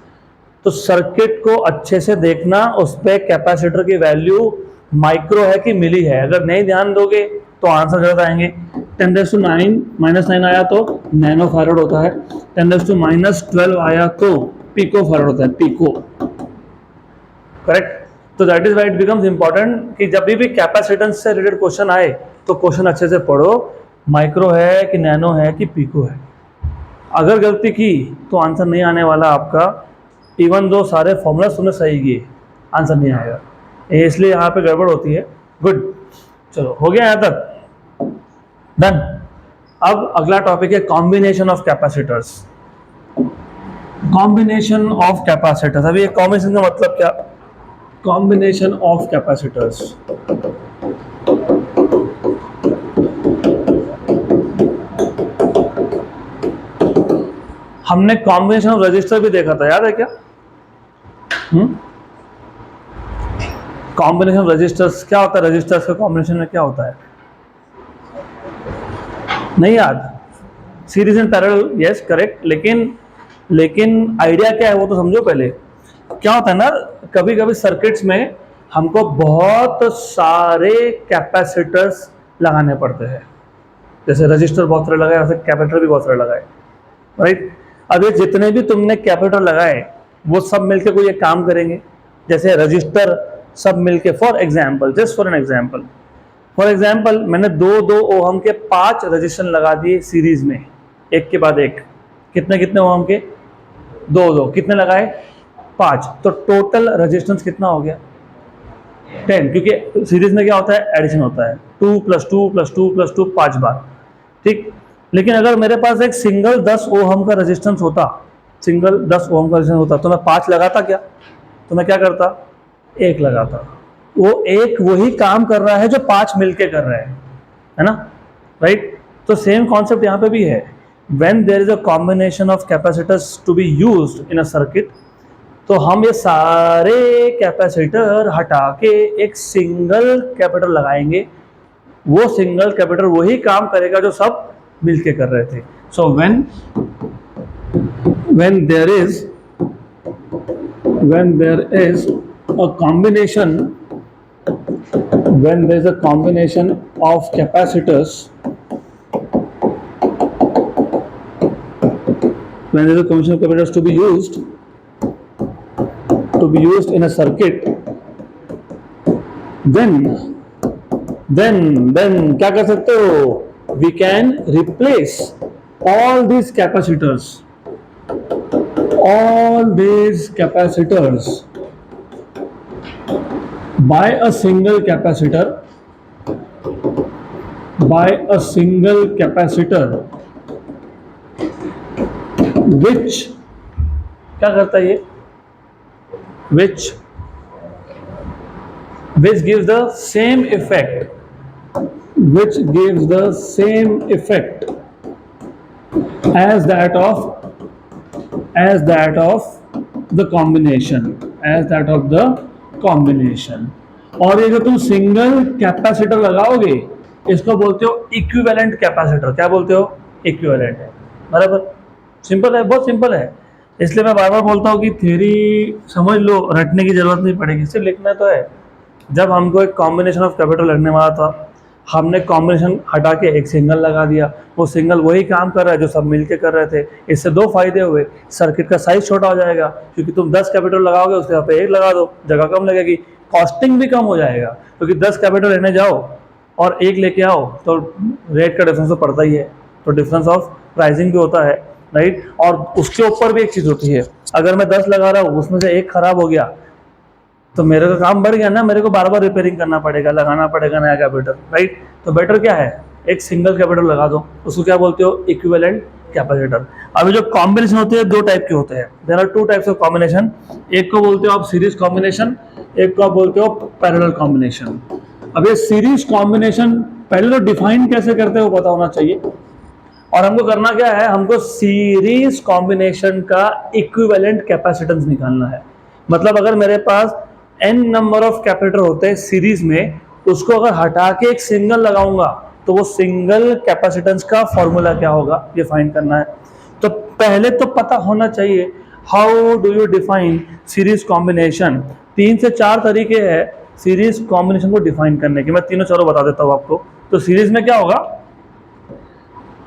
तो सर्किट को अच्छे से देखना, उस पर कैपेसिटर की वैल्यू माइक्रो है कि मिली है। अगर नहीं ध्यान दोगे तो आंसर गलत आएंगे। 10⁻⁹ आया तो नैनो फैराड होता है, 10⁻12 आया तो पिको फैराड होता है, पिको, करेक्ट। तो that is why it becomes important कि जब भी कैपेसिटेंस से रिलेटेड क्वेश्चन आए तो क्वेश्चन अच्छे से पढ़ो, माइक्रो है कि नैनो है कि पिको है। अगर गलती की तो आंसर नहीं आने वाला आपका, इवन दो सारे फॉर्मूला तुमने सही किए, आंसर नहीं आएगा, इसलिए यहाँ पे गड़बड़ होती है। गुड, चलो हो गया यहाँ तक, डन। अब अगला टॉपिक है combination of capacitors. Combination of capacitors, अभी ये कॉम्बिनेशन का मतलब क्या? कॉम्बिनेशन ऑफ कैपेसिटर्स, हमने कॉम्बिनेशन ऑफ रजिस्टर भी देखा था, याद है क्या? कॉम्बिनेशन ऑफ रजिस्टर्स क्या होता है? रजिस्टर्स का कॉम्बिनेशन में क्या होता है? नहीं याद? Series and parallel, yes correct, लेकिन लेकिन आइडिया क्या है वो तो समझो पहले। क्या होता है ना, कभी कभी सर्किट्स में हमको बहुत सारे कैपेसिटर्स लगाने पड़ते हैं, जैसे रजिस्टर बहुत सारे लगाए वैसे कैपेसिटर भी बहुत सारे लगाए, राइट। अब ये जितने भी तुमने कैपेसिटर लगाए वो सब मिलकर कोई एक काम करेंगे। जैसे रजिस्टर सब मिलके, for example, just for an example, मैंने दो दो ओहम के 5 रजिस्टर लगा दिए सीरीज में, एक के बाद एक। कितने कितने ओहम के? दो दो। कितने लगाए? 5। तो टोटल रेजिस्टेंस कितना हो गया? 10, क्योंकि सीरीज में क्या होता है, एडिशन होता है, 2 + 2 + 2 + 2 5 बार, ठीक। लेकिन अगर मेरे पास एक सिंगल 10 ओहम का रेजिस्टेंस होता, तो मैं 5 लगाता क्या? तो मैं क्या करता? 1 लगाता। वो एक वही काम कर रहा है जो 5 मिलके कर रहे हैं, है ना, राइट। तो सेम कॉन्सेप्ट यहाँ पे भी है। When there is a combination of capacitors to be used in a circuit, तो हम ये सारे कैपेसिटर हटा के एक सिंगल कैपेसिटर लगाएंगे। वो सिंगल कैपेसिटर वही काम करेगा जो सब मिलके कर रहे थे। सो when there is a combination when there is a combination of capacitors, when there is a combination of capacitors to be used in a circuit, then क्या कर सकते हो? We can replace all these capacitors by a single capacitor, which क्या करता है ये? which gives the same effect, as that of the combination, और ये जो तुम सिंगल कैपेसिटर लगाओगे इसको बोलते हो इक्विवेलेंट कैपेसिटर। क्या बोलते हो? इक्विवेलेंट है, बराबर। सिंपल है, बहुत सिंपल है। इसलिए मैं बार बार बोलता हूँ कि थ्योरी समझ लो, रटने की जरूरत नहीं पड़ेगी, सिर्फ लिखना तो है। जब हमको एक कॉम्बिनेशन ऑफ कैपेसिटर लगने वाला था, हमने कॉम्बिनेशन हटा के एक सिंगल लगा दिया। वो सिंगल वही काम कर रहा है जो सब मिलके कर रहे थे। इससे 2 फायदे हुए। सर्किट का साइज छोटा हो जाएगा, क्योंकि तुम 10 कैपेसिटर लगाओगे उसके यहाँ पे 1 लगा दो, जगह कम लगेगी। कॉस्टिंग भी कम हो जाएगा, क्योंकि 10 कैपेसिटर लेने जाओ और 1 लेके आओ तो रेट का डिफरेंस तो पड़ता ही है, तो डिफरेंस ऑफ प्राइसिंग भी होता है, राइट। और उसके ऊपर भी एक चीज़ होती है, अगर मैं 10 लगा रहा हूँ उसमें से 1 खराब हो गया तो मेरे का काम बढ़ गया ना, मेरे को बार बार रिपेयरिंग करना पड़ेगा, लगाना पड़ेगा नया कैपेसिटर, राइट। तो बेटर क्या है, एक सिंगल कैपेसिटर लगा दो, उसको क्या बोलते हो? Equivalent capacitor. अभी जो कॉम्बिनेशन होते हैं 2 टाइप के होते हैं। There are 2 types of combination. एक को बोलते हो आप सीरीज कॉम्बिनेशन, एक को आप बोलते हो पैरेलल कॉम्बिनेशन। अब ये सीरीज कॉम्बिनेशन पहले तो डिफाइन कैसे करते हो पता होना चाहिए, और हमको करना क्या है, हमको सीरीज कॉम्बिनेशन का इक्विवेलेंट कैपेसिटेंस निकालना है। मतलब अगर मेरे पास n नंबर ऑफ कैपेसिटर होते हैं सीरीज में, उसको अगर हटा के एक सिंगल लगाऊंगा तो वो सिंगल कैपेसिटेंस का फॉर्मूला क्या होगा, ये फाइंड करना है। तो पहले तो पता होना चाहिए how do you define series combination. 3 से 4 तरीके हैं सीरीज कॉम्बिनेशन को डिफाइन करने के, मैं तीनों चारों बता देता हूं आपको। तो सीरीज में क्या होगा,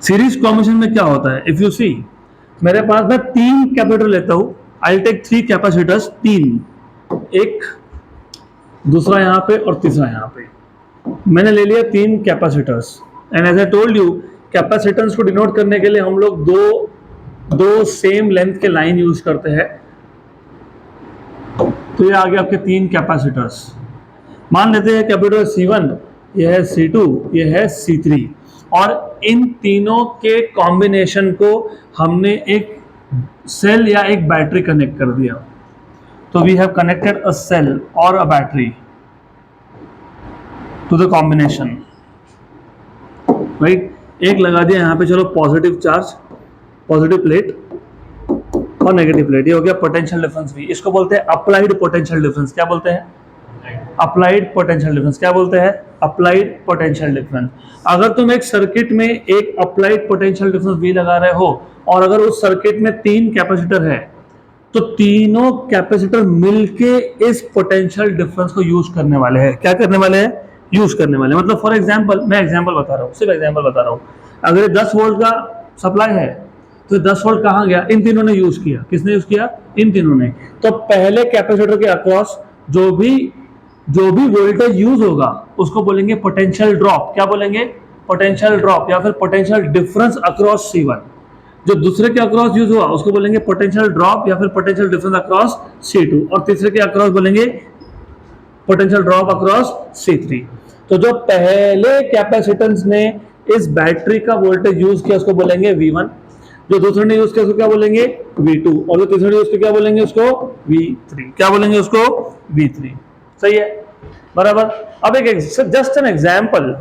सीरीज कॉम्बिनेशन में क्या होता है, इफ यू सी, मेरे पास मैं 3 कैपेसिटर लेता हूं, आई टेक 3 कैपेसिटर्स, 3, एक दूसरा यहां पे और तीसरा यहां पे। मैंने ले लिया 3 capacitors, and as I told you, capacitance को डिनोट करने के लिए हम लोग दो सेम लेंथ के लाइन यूज करते हैं। तो ये आ गया आपके 3 कैपेसिटर्स। मान लेते हैं कैपेसिटर C1, ये है C2, ये है C3, और इन तीनों के कॉम्बिनेशन को हमने एक सेल या एक बैटरी कनेक्ट कर दिया। तो we have connected a cell or a battery to the combination, right. एक लगा दिया यहाँ पे, चलो पॉजिटिव चार्ज, पॉजिटिव प्लेट और नेगेटिव प्लेट, ये हो गया पोटेंशियल डिफरेंस भी। इसको बोलते हैं अप्लाइड पोटेंशियल डिफरेंस। क्या बोलते हैं? Applied potential difference. क्या बोलते हैं? Applied potential difference. अगर तुम एक सर्किट में एक अप्लाइड पोटेंशियल डिफरेंस भी लगा रहे हो और अगर उस सर्किट में 3 कैपेसिटर है तो तीनों कैपेसिटर मिलके इस पोटेंशियल डिफरेंस को यूज करने वाले हैं। क्या करने वाले हैं? यूज करने वाले। मतलब फॉर एग्जांपल, मैं एग्जांपल बता रहा हूँ, सिर्फ एग्जांपल बता रहा हूँ। अगर 10 वोल्ट का सप्लाई है तो 10 वोल्ट कहाँ गया? इन तीनों ने यूज किया। किसने यूज किया? इन तीनों ने। तो पहले कैपेसिटर के अक्रॉस जो भी वोल्टेज यूज होगा उसको बोलेंगे पोटेंशियल ड्रॉप। क्या बोलेंगे? पोटेंशियल ड्रॉप या फिर पोटेंशियल डिफरेंस अक्रॉस C1। जो दूसरे के अक्रॉस यूज हुआ उसको बोलेंगे पोटेंशियल ड्रॉप या फिर पोटेंशियल डिफरेंस अक्रॉस C2, और तीसरे के अक्रॉस बोलेंगे पोटेंशियल ड्रॉप अक्रॉस C3। तो जो पहले कैपेसिटेंस ने इस बैटरी का वोल्टेज यूज किया उसको बोलेंगे V1, जो दूसरे ने यूज किया उसको क्या बोलेंगे? V2, और जो तीसरे ने यूज किया क्या बोलेंगे उसको? V3। क्या बोलेंगे उसको? V3। सही है, बराबर। अब एक जस्ट एन एग्जाम्पल।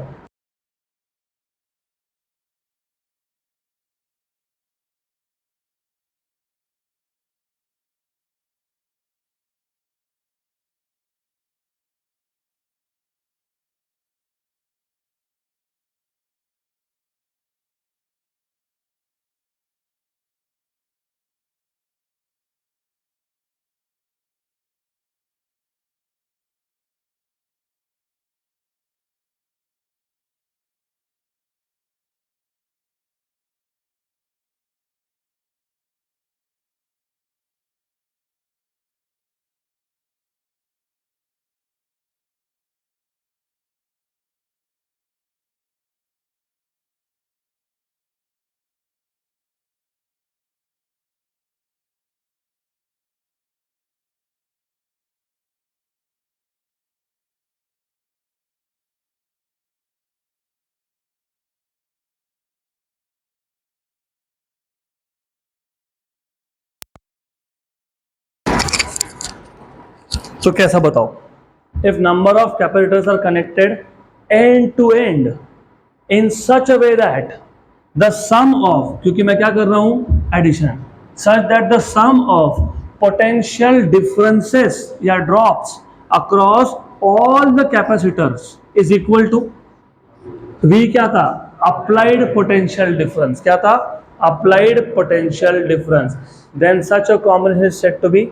तो कैसा बताओ? If number of capacitors are connected end to end in such a way that the sum of, क्योंकि मैं क्या कर रहा हूं? Addition, such that the sum of potential differences या drops across all the capacitors is equal to V। क्या था? Applied potential difference. क्या था? Applied potential difference. Then such a combination is said to be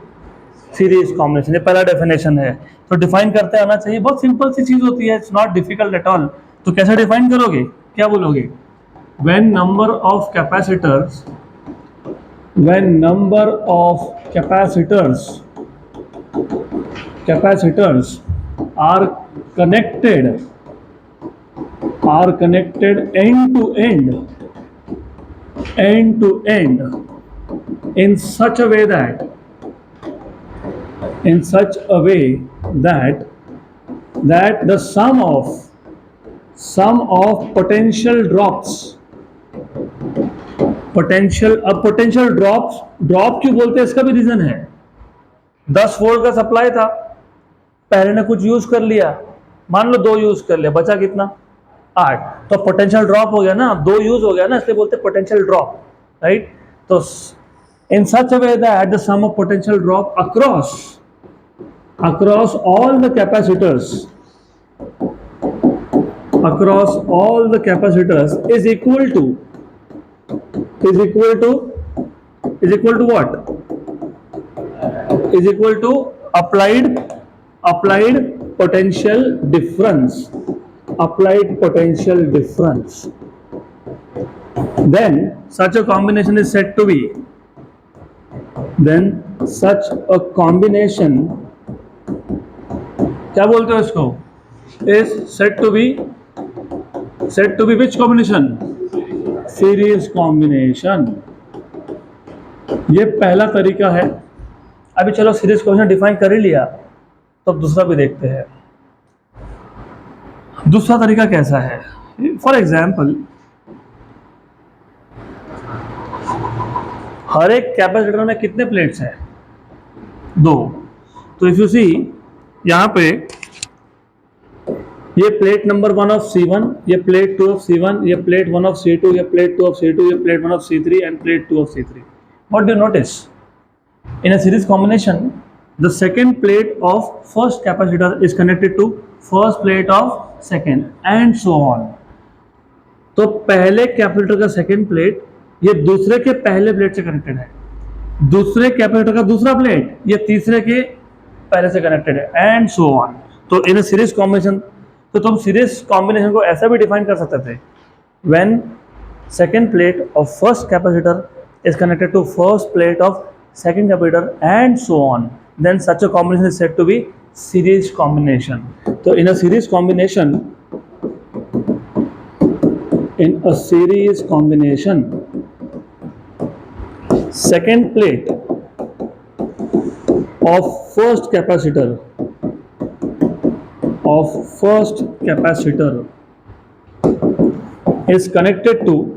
series combination. ये पहला definition है। तो define करते आना चाहिए, बहुत सिंपल सी चीज होती है, it's not difficult at all. तो कैसे डिफाइन करोगे? क्या बोलोगे? When number of capacitors, when number of capacitors are connected end to end in such a way that the sum of potential drops, potential drops, drop क्यों बोलते हैं इसका भी रीजन है। 10 वोल्ट का सप्लाई था, पहले ने कुछ यूज कर लिया, मान लो 2 यूज कर लिया, बचा कितना? 8। तो पोटेंशियल ड्रॉप हो गया ना, 2 यूज हो गया ना, इसलिए बोलते हैं पोटेंशियल ड्रॉप, राइट। तो in such a way that the sum of potential drop across all the capacitors is equal to what? Is equal to applied potential difference. Then such a combination is said to be, क्या बोलते हो इसको? is said to be which combination? Series combination. ये पहला तरीका है। अभी चलो सीरीज कॉम्बिनेशन डिफाइन कर ही लिया, तो अब दूसरा भी देखते हैं। दूसरा तरीका कैसा है? फॉर एग्जाम्पल, हर एक कैपेसिटर में कितने प्लेट्स हैं? 2। तो इफ यू सी यहां पे, ये प्लेट नंबर 1 ऑफ C1, ये प्लेट 2 ऑफ C1, ये प्लेट 1 ऑफ C2, ये प्लेट 2 ऑफ C2, ये plate 1 of C3 and plate 2 of C3। What do you notice? In a series combination, the second plate of first capacitor is connected to first plate of second and so on. तो पहले capacitor का second plate ये दूसरे के पहले plate से connected है, दूसरे कैपेसिटर का दूसरा प्लेट ये तीसरे के पहले से कनेक्टेड है, एंड सो ऑन। तो इन सीरीज कॉम्बिनेशन, तो तुम सीरीज कॉम्बिनेशन को ऐसा भी डिफाइन कर सकते थे, when second plate of first capacitor is connected to first plate of second capacitor and so on, then such a combination is said to be series combination. So in a series combination, second plate of first capacitor is connected to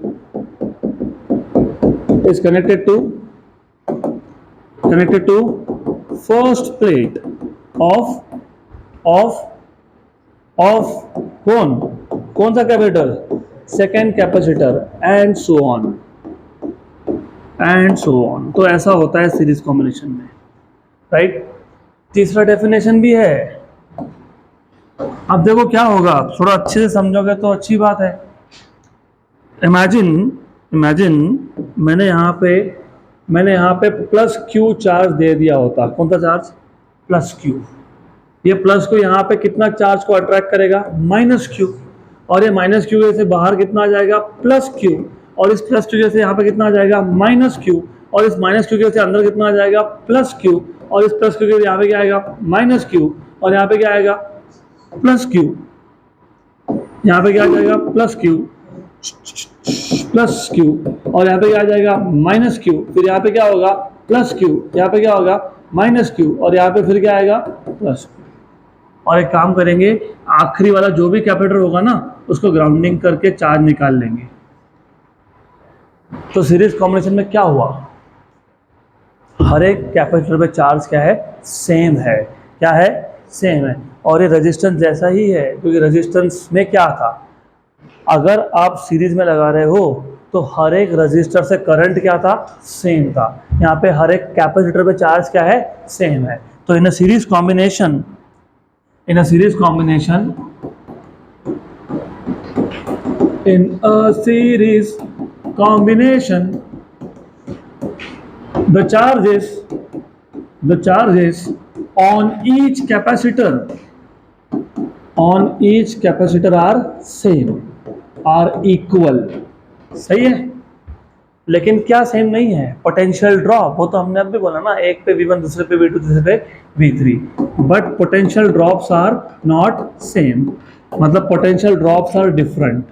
first plate of कौन सा capacitor, second capacitor, and so on. तो ऐसा होता है series combination में, right. तीसरा definition भी है। अब देखो क्या होगा, थोड़ा अच्छे से समझोगे तो अच्छी बात है। इमेजिन मैंने यहाँ पे प्लस क्यू चार्ज दे दिया होता। कौन सा चार्ज? Plus Q. ये प्लस को यहाँ पे कितना चार्ज को अट्रैक्ट करेगा? Minus Q. और ये माइनस क्यू से बाहर कितना आ जाएगा? Plus Q. और इस प्लस क्यू से यहाँ पे कितना आ जाएगा? Minus Q. और इस माइनस क्यू से अंदर कितना आ जाएगा? Plus Q. और इस प्लस क्यू के यहाँ पे क्या आएगा? Minus Q. और यहाँ पे क्या आएगा? Plus Q. यहाँ पे क्या आ जाएगा? प्लस क्यू और यहाँ पे क्या आ जाएगा? Minus Q. फिर यहाँ पे क्या होगा? Plus Q. यहाँ पे क्या होगा? Minus Q. और यहाँ पे फिर क्या आएगा? Plus Q. और एक काम करेंगे, आखिरी वाला जो भी कैपेसिटर होगा ना, उसको ग्राउंडिंग करके चार्ज निकाल लेंगे। तो सीरीज कॉम्बिनेशन में क्या हुआ? हर एक कैपेसिटर पे चार्ज क्या है? सेम है। क्या है? सेम है। और ये रेजिस्टेंस जैसा ही है, क्योंकि रेजिस्टेंस में क्या था, अगर आप सीरीज में लगा रहे हो तो हर एक रजिस्टर से करंट क्या था? सेम था। यहाँ पे हर एक कैपेसिटर पे चार्ज क्या है? सेम है। तो in a series combination the charges on each capacitor are equal। सही है। लेकिन क्या सेम नहीं है? Potential drop. वो तो हमने अब भी बोला ना, एक पे V1, दूसरे पे V2, दूसरे पे V3। But potential drops are not same. मतलब potential drops are different,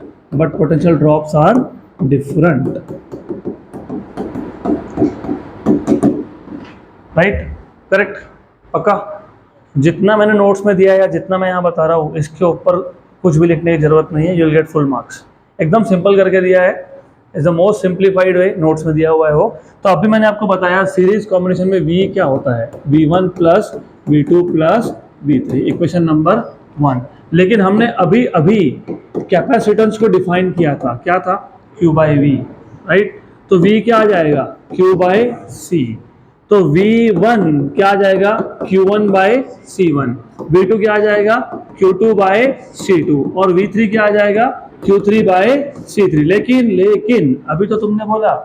right? Correct? पक्का? जितना मैंने नोट्स में दिया या जितना मैं यहाँ बता रहा हूँ, इसके ऊपर कुछ भी लिखने की जरूरत नहीं है। You will get full marks. एकदम सिंपल करके दिया है। Is the most simplified way, notes में दिया हुआ है वो। तो अभी मैंने आपको बताया सीरीज कॉम्बिनेशन में V क्या होता है? V1 plus V2 plus V3, equation number 1। लेकिन हमने अभी कैपेसिटेंस को डिफाइन किया था। क्या था? Q by V, right? तो V क्या आ जाएगा? Q by C। तो V1 क्या आ जाएगा? Q1 by C1। V2 क्या आ जाएगा? Q2 by C2। और V3 क्या आ जाएगा? Q3 by C3। लेकिन अभी तो तुमने बोला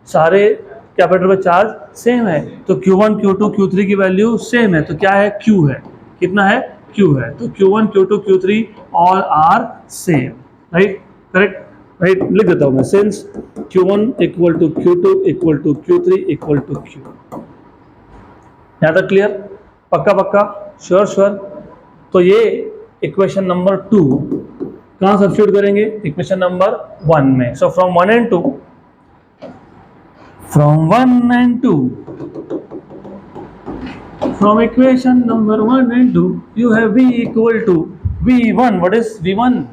सारे कैपेसिटर पे चार्ज सेम है, तो Q1, Q2, Q3 की वैल्यू सेम है। तो क्या है? Q है। कितना है? Q है। तो Q1, Q2, Q3 all are same, right? Correct? Right, लिख देता हूँ मैं। Since Q1 equal to Q2 equal to Q3 equal to Q। यहाँ तक क्लियर? पक्का? श्योर? तो ये इक्वेशन नंबर 2 कहाँ सब्स्टिट्यूट करेंगे? इक्वेशन नंबर 1 में। So from 1 and 2 from equation number 1 and 2 you have V equal to V1. What is V1?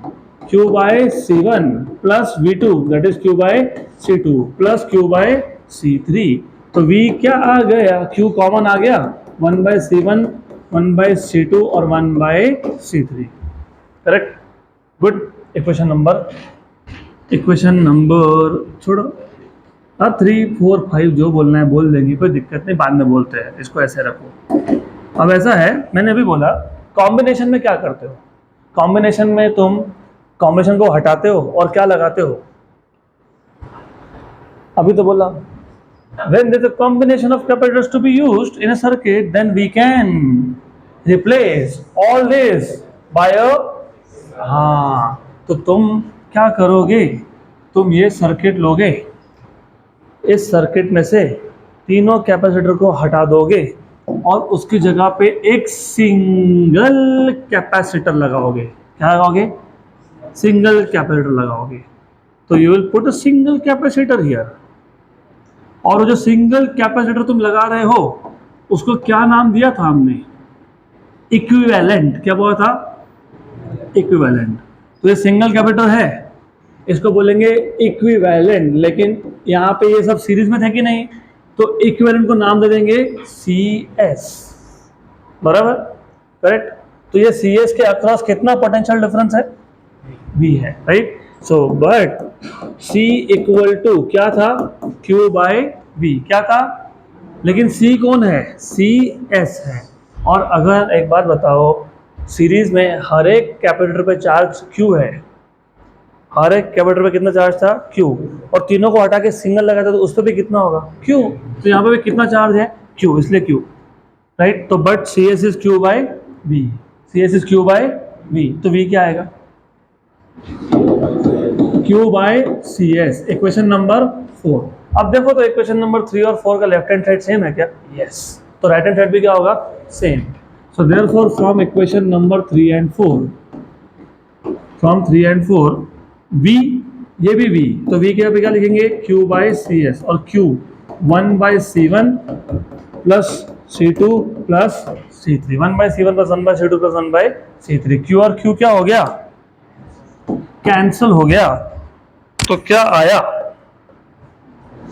Q by C1 plus V2, that is Q by C2 plus Q by C3। तो V क्या आ गया? Q common आ गया। 1 by C1, 1 by C2 और 1 by C3। Correct? Good. Equation number छोड़ो। 3, 4, 5 जो बोलना है बोल देंगे, कोई दिक्कत नहीं, बाद में बोलते हैं। इसको ऐसे रखो। अब ऐसा है, मैंने अभी बोला कॉम्बिनेशन में क्या करते हो? कॉम्बिनेशन में तुम कॉम्बिनेशन को हटाते हो और क्या लगाते हो? अभी तो बोला when there is a combination of capacitors to be used in a circuit, then we can replace all this by a, हाँ, तो तुम क्या करोगे, तुम ये सर्किट लोगे, इस सर्किट में से तीनों कैपेसिटर को हटा दोगे और उसकी जगह पे एक सिंगल कैपेसिटर लगाओगे। क्या लगाओगे? सिंगल कैपेसिटर लगाओगे। तो you will put a single capacitor here, और वो जो सिंगल कैपेसिटर तुम लगा रहे हो उसको क्या नाम दिया था हमने? इक्विवेलेंट। क्या बोला था? इक्विवेलेंट। तो ये सिंगल कैपेसिटर है, इसको बोलेंगे इक्विवेलेंट, लेकिन यहाँ पे ये सब सीरीज में थे कि नहीं, तो इक्विवेलेंट को नाम दे देंगे CS। बराबर, करेक्ट। तो ये CS के अक्रॉस कितना पोटेंशियल डिफरेंस है? V है, right. So but C equal to क्या था? Q by V। क्या था? लेकिन C कौन है? CS है। और अगर एक बात बताओ, सीरीज में हर एक कैपेसिटर पे चार्ज Q है, हर एक कैपेसिटर पे कितना चार्ज था? Q। और तीनों को हटा के सिंगल लगाता तो उस पर भी कितना होगा? Q। तो यहाँ पे भी कितना चार्ज है? Q, इसलिए Q, राइट। तो but CS is Q by V, CS is Q by V, तो V क्या आएगा? Q by CS। Equation number 4। अब देखो तो इक्वेशन नंबर 3 और 4 का लेफ्ट हैंड साइड सेम है क्या? यस। तो राइट हैंड साइड भी क्या होगा? Same. So therefore from equation number 3 and 4, from 3 and 4 V, ये भी V, तो V के पे क्या लिखेंगे? Q बाय CS, और Q 1 by C1 plus C2 plus C3, 1 by C1 plus 1 by C2 plus 1 by C3। Q और Q क्या हो गया? कैंसल हो गया। तो क्या आया?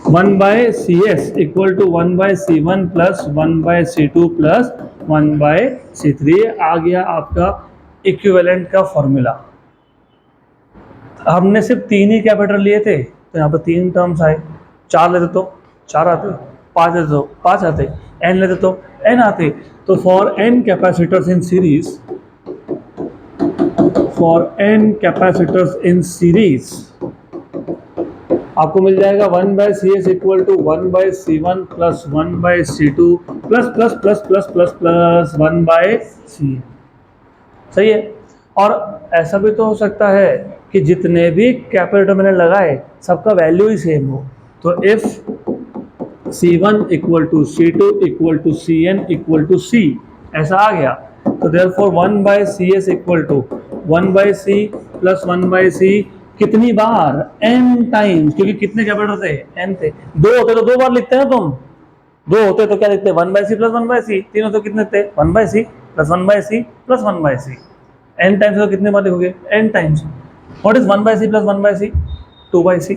1 by CS equal to 1 by C1 plus 1 by C2 plus 1 by C3। आ गया आपका इक्विवेलेंट का फॉर्मूला। हमने सिर्फ 3 ही कैपेसिटर लिए थे, तो यहाँ पे 3 टर्म्स आए। 4 लेते तो 4 आते, 5 लेते तो 5 आते, n लेते तो n आते। तो for n capacitors in series, for n capacitors in series आपको मिल जाएगा 1 by CS equal to 1 by C1 plus 1 by C2 plus plus plus plus plus plus 1 by C। सही है। और ऐसा भी तो हो सकता है कि जितने भी कैपेसिटर मैंने लगाए सबका वैल्यू ही सेम हो। तो if C1 equal to C2 equal to CN equal to C ऐसा आ गया, तो therefore 1 by CS equal to 1 by C plus 1 by C कितनी बार? n टाइम्स, क्योंकि कितने कैपेसिटर थे? n थे। 2 होते तो 2 बार लिखते हैं तुम, 2 होते तो क्या लिखते? 1 by C plus 1 by C। 3 होते तो कितने थे? 1 by C plus 1 by C plus 1 by C। n times तो कितने बार लिखोगे? n times. What is 1 by C plus 1 by C? 2 by C।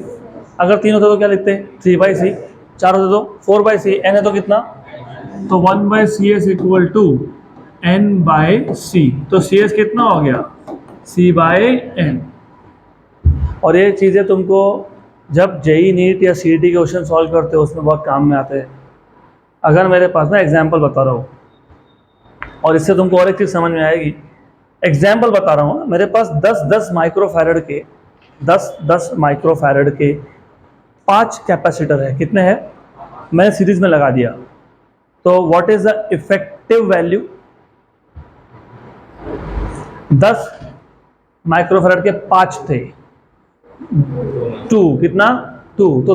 अगर 3 होते तो क्या लिखते? 3 बाय C। 4 होते तो 4 बाय C। n है तो कितना? तो 1 by CS equal to n by C। तो CS कितना हो गया? C by n। और ये चीज़ें तुमको जब जेई नीट या CET के क्वेश्चन सॉल्व करते हो उसमें बहुत काम में आते हैं। अगर मेरे पास ना एग्जाम्पल बता रहा हूँ, और इससे तुमको और एक चीज़ समझ में आएगी। एग्जाम्पल बता रहा हूँ, मेरे पास 10-10 माइक्रोफैरड के 10-10 माइक्रोफैरड के 5 कैपेसिटर है। कितने हैं? मैंने सीरीज में लगा दिया। तो what is the effective value? 10 microfarad के 5 थे, 2 कितना? 2। तो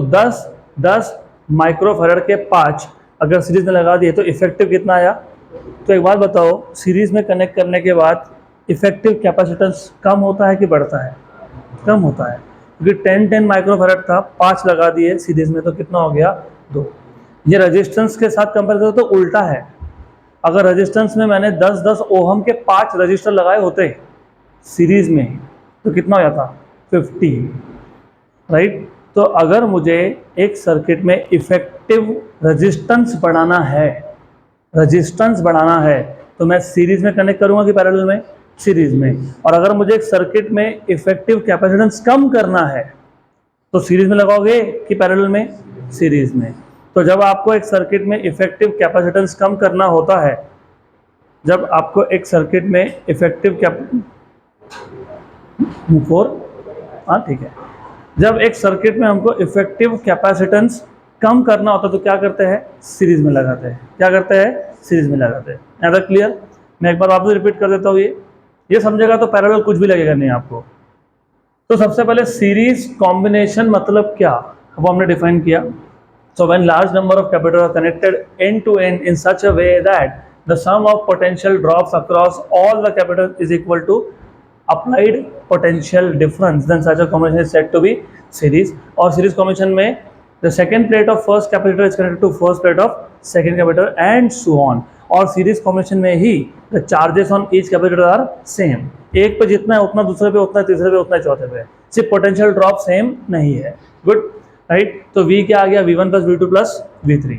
10 माइक्रोफैरड के 5 अगर सीरीज में लगा दिए तो इफेक्टिव कितना आया? तो एक बात बताओ, सीरीज में कनेक्ट करने के बाद इफेक्टिव कैपेसिटेंस कम होता है कि बढ़ता है? कम होता है, क्योंकि 10 माइक्रोफैरड था, 5 लगा दिए सीरीज में तो कितना हो गया? 2। ये रेजिस्टेंस के साथ कंपेयर करो तो उल्टा है। अगर रेजिस्टेंस में मैंने 10-10 ओहम के 5 रजिस्टर लगाए होते सीरीज में तो कितना हो जाता? 50, राइट। तो अगर मुझे एक सर्किट में इफेक्टिव रेजिस्टेंस बढ़ाना है, तो मैं सीरीज में कनेक्ट करूंगा कि पैरेलल में? सीरीज में। और अगर मुझे एक सर्किट में इफेक्टिव कैपेसिटेंस कम करना है तो सीरीज में लगाओगे कि पैरेलल में? सीरीज में। तो जब आपको एक सर्किट में इफेक्टिव कैपेसिटेंस कम करना होता है, जब आपको एक सर्किट में इफेक्टिव ठीक है, जब एक सर्किट में हमको इफेक्टिव कैपेसिटेंस कम करना होता है तो क्या करते हैं, सीरीज में लगाते हैं। क्या करते हैं, सीरीज में लगाते हैं। यहाँ तक क्लियर? मैं एक बार वापस रिपीट कर देता हूँ, ये समझेगा तो पैरेलल कुछ भी लगेगा नहीं आपको। तो सबसे पहले सीरीज कॉम्बिनेशन मतलब क्या, वो हमने डिफाइन किया। So when large number of capacitors are connected end to end in such a way that the sum of potential drops across all the capacitors is equal to applied potential difference, then such a combination is said to be series. और series combination में the second plate of first capacitor is connected to first plate of second capacitor and so on. और series combination में ही the charges on each capacitor are same. एक पे जितना है उतना दूसरे पे उतना है, तीसरे पे उतना है, चौथे पे, सिर्फ पोटेंशियल ड्रॉप सेम नहीं है। Good, right. तो V क्या आ गया, V1 plus V2 plus V3।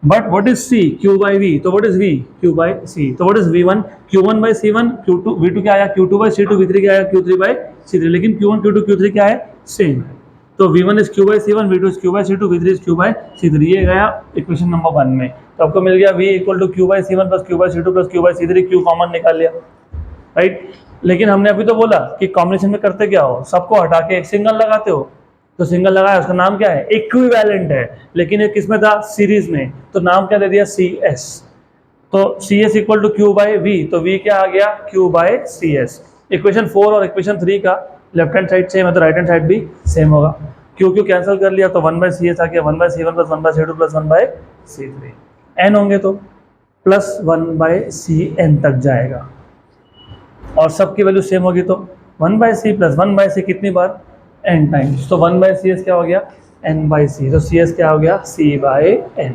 But what is C, Q by V, तो what is V, Q by C। तो what is V1, Q1 by C1, Q2 V2 क्या आया, Q2 by C2, V3 क्या आया, Q3 by C3। लेकिन Q1 Q2 Q3 क्या है, same है। तो V1 is Q by C1, V2 is Q by C2, V3 is Q by C3। ये गया इक्वेशन नंबर 1 में। तो आपको मिल गया V equal to Q by C1 plus Q by C2 plus Q by C3, Q common निकाल लिया, right. लेकिन हमने अभी तो बोला कि कॉम्बिनेशन में करते क्या हो, सबको हटा के एक सिंगल लगाते हो। तो सिंगल लगाया, उसका नाम क्या है, इक्विवेलेंट है। लेकिन ये किसमें था, सीरीज में, तो नाम क्या दे दिया, CS। तो CS equal to Q by V, तो V क्या आ गया, Q बाई CS। इक्वेशन 4 और इक्वेशन 3 का लेफ्ट हैंड साइड सेम है तो राइट हैंड साइड भी सेम होगा। Q कैंसिल कर लिया तो 1 बाई CS आ गया, 1 by C1 plus 1 by C2 plus 1 by C3। N होंगे तो प्लस 1 बाई CN तक जाएगा, और सबकी वैल्यू सेम होगी तो 1 by C plus 1 by C कितनी बार, n टाइम्स। तो 1 बाई CS क्या हो गया, n बाई C। तो CS क्या हो गया, C बाई n।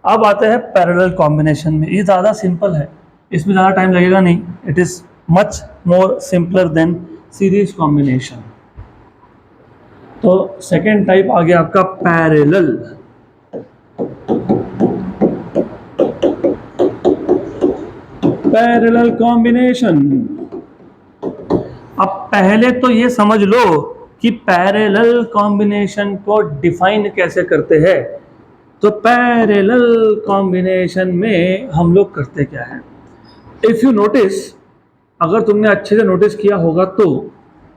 अब आते हैं पैरेलल कॉम्बिनेशन में। ये ज़्यादा सिंपल है, इसमें ज़्यादा टाइम लगेगा नहीं। It is much more simpler than series combination. तो सेकेंड टाइप आ गया आपका पैरेलल। Parallel combination. अब पहले तो ये समझ लो कि पैरेलल कॉम्बिनेशन को डिफाइन कैसे करते हैं। तो पैरेलल कॉम्बिनेशन में हम लोग करते क्या है, इफ यू नोटिस, अगर तुमने अच्छे से नोटिस किया होगा तो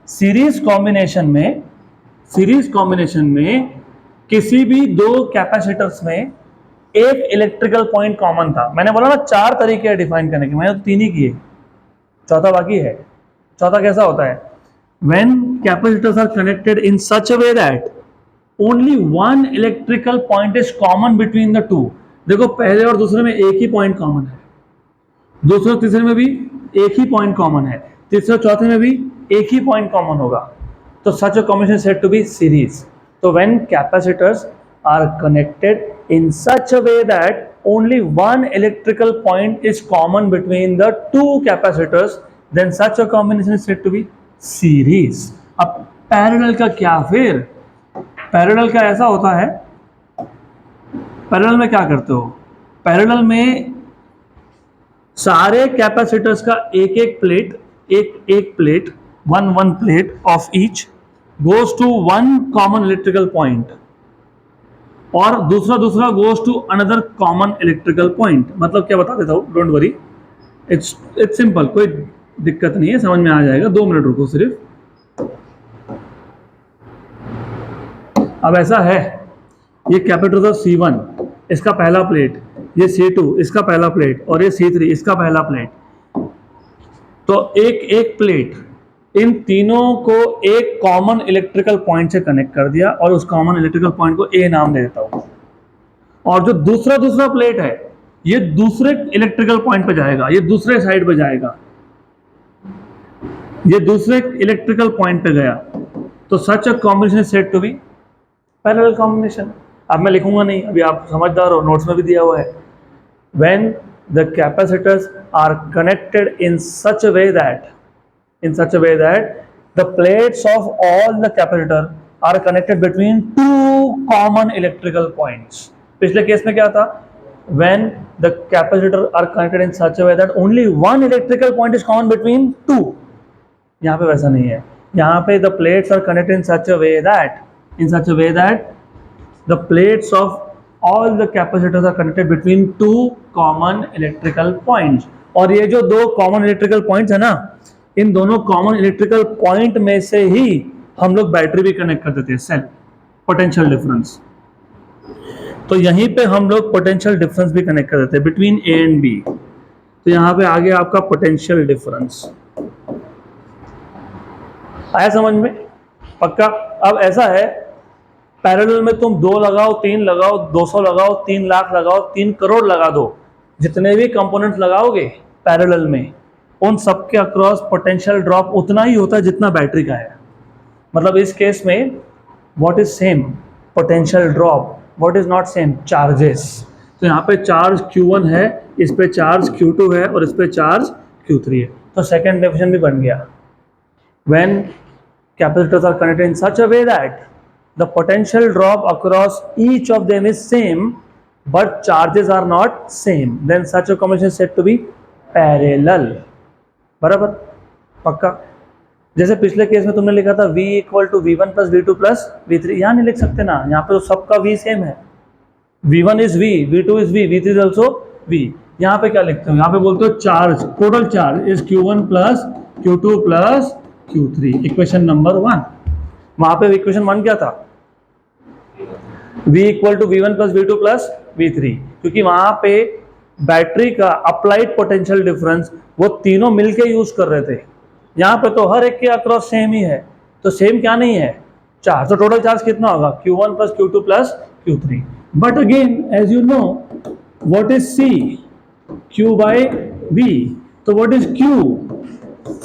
सीरीज कॉम्बिनेशन में किसी भी दो कैपेसिटर्स में एक इलेक्ट्रिकल पॉइंट कॉमन था। मैंने बोला ना 4 तरीके हैं डिफाइन करने के, मैंने तो 3 ही किए, चौथा बाकी है। चौथा कैसा होता है, when capacitors are connected in such a way that only one electrical point is common between the two। देखो पहले और दूसरे में एक ही पॉइंट कॉमन है, दूसरे और तीसरे में भी एक ही पॉइंट कॉमन है, तीसरे और चौथे में भी एक ही पॉइंट कॉमन होगा। तो such a combination is said to be series। तो when capacitors are connected in such a way that only one electrical point is common between the two capacitors, then such a combination is said to be series. अब parallel का क्या, फिर parallel का ऐसा होता है, parallel में क्या करते हो, पैरेलल में सारे कैपेसिटर्स का एक plate one plate of each goes to one common electrical point, और दूसरा goes to another common electrical point. मतलब क्या बता देता हूं, डोंट वरी, इट्स सिंपल, कोई दिक्कत नहीं है, समझ में आ जाएगा, 2 मिनट रुको सिर्फ। अब ऐसा है, ये कैपेसिटर था C1, इसका पहला प्लेट, ये C2 इसका पहला प्लेट, और ये C3 इसका पहला प्लेट। तो एक प्लेट इन तीनों को एक कॉमन इलेक्ट्रिकल पॉइंट से कनेक्ट कर दिया, और उस कॉमन इलेक्ट्रिकल पॉइंट को A नाम दे देता हूं। और जो दूसरा प्लेट है, ये दूसरे इलेक्ट्रिकल पॉइंट पे जाएगा, ये दूसरे साइड पे जाएगा, ये दूसरे इलेक्ट्रिकल पॉइंट पे गया। तो such a combination said to be parallel combination. अब मैं लिखूंगा नहीं, अभी आप समझदार हो, नोट्स में भी दिया हुआ है। When the capacitors are connected in such a way that the plates of all the capacitor are connected between 2 common electrical points. पिछले केस में क्या था, when the capacitor are connected in such a way that only one electrical point is common between 2। यहाँ पे वैसा नहीं है, यहाँ पे the plates are connected in such a way that the plates of all the capacitors are connected between 2 common electrical points। और ये जो 2 common electrical points है ना, इन दोनों common electrical point में से ही हम लोग बैटरी भी कनेक्ट कर देते हैं, सेल, पोटेंशियल डिफरेंस। तो यहीं पे हम लोग पोटेंशियल डिफरेंस भी कनेक्ट कर देते हैं बिटवीन ए एंड बी। तो यहाँ पे आ गया आपका पोटेंशियल डिफरेंस। आया समझ में? पक्का? अब ऐसा है, पैरेलल में तुम 2 लगाओ, 3 लगाओ, 200 लगाओ, 3 लाख लगाओ, 3 करोड़ लगा दो, जितने भी कंपोनेंट्स लगाओगे पैरेलल में, उन सबके अक्रॉस पोटेंशियल ड्रॉप उतना ही होता है जितना बैटरी का है। मतलब इस केस में what is same? Potential drop. What is not same? Charges. तो यहाँ पे चार्ज Q1 है, इस पे चार्ज Q2 है और इस पे चार्ज Q3 है। तो सेकेंड डेफिनेशन भी बन गया, when capacitors are connected in such a way that the potential drop across each of them is same but charges are not same, then such a combination is said to be parallel। बराबर? पक्का? जैसे पिछले case में तुमने लिखा था V equal to V1 plus V2 plus V3, यहाँ नहीं लिख सकते ना, यहाँ पे तो सबका V सेम है। V1 is V, V2 is V, V3 is also V। यहाँ पे क्या लिखते हो? यहाँ पे बोलते हो charge, total charge is Q1 plus Q2 plus Q3, equation number 1। वहां पे इक्वेशन 1 क्या था? V equal to V1 plus V2 plus V3, क्योंकि वहां पे बैटरी का अप्लाइड पोटेंशियल डिफरेंस वो तीनों मिलके यूज कर रहे थे। यहाँ पे तो हर एक के अक्रॉस सेम ही है, तो सेम क्या नहीं है? चार्ज। तो टोटल चार्ज कितना होगा? Q1 plus Q2 plus Q3। But again as you know what is C? Q by V। तो व्हाट इज Q?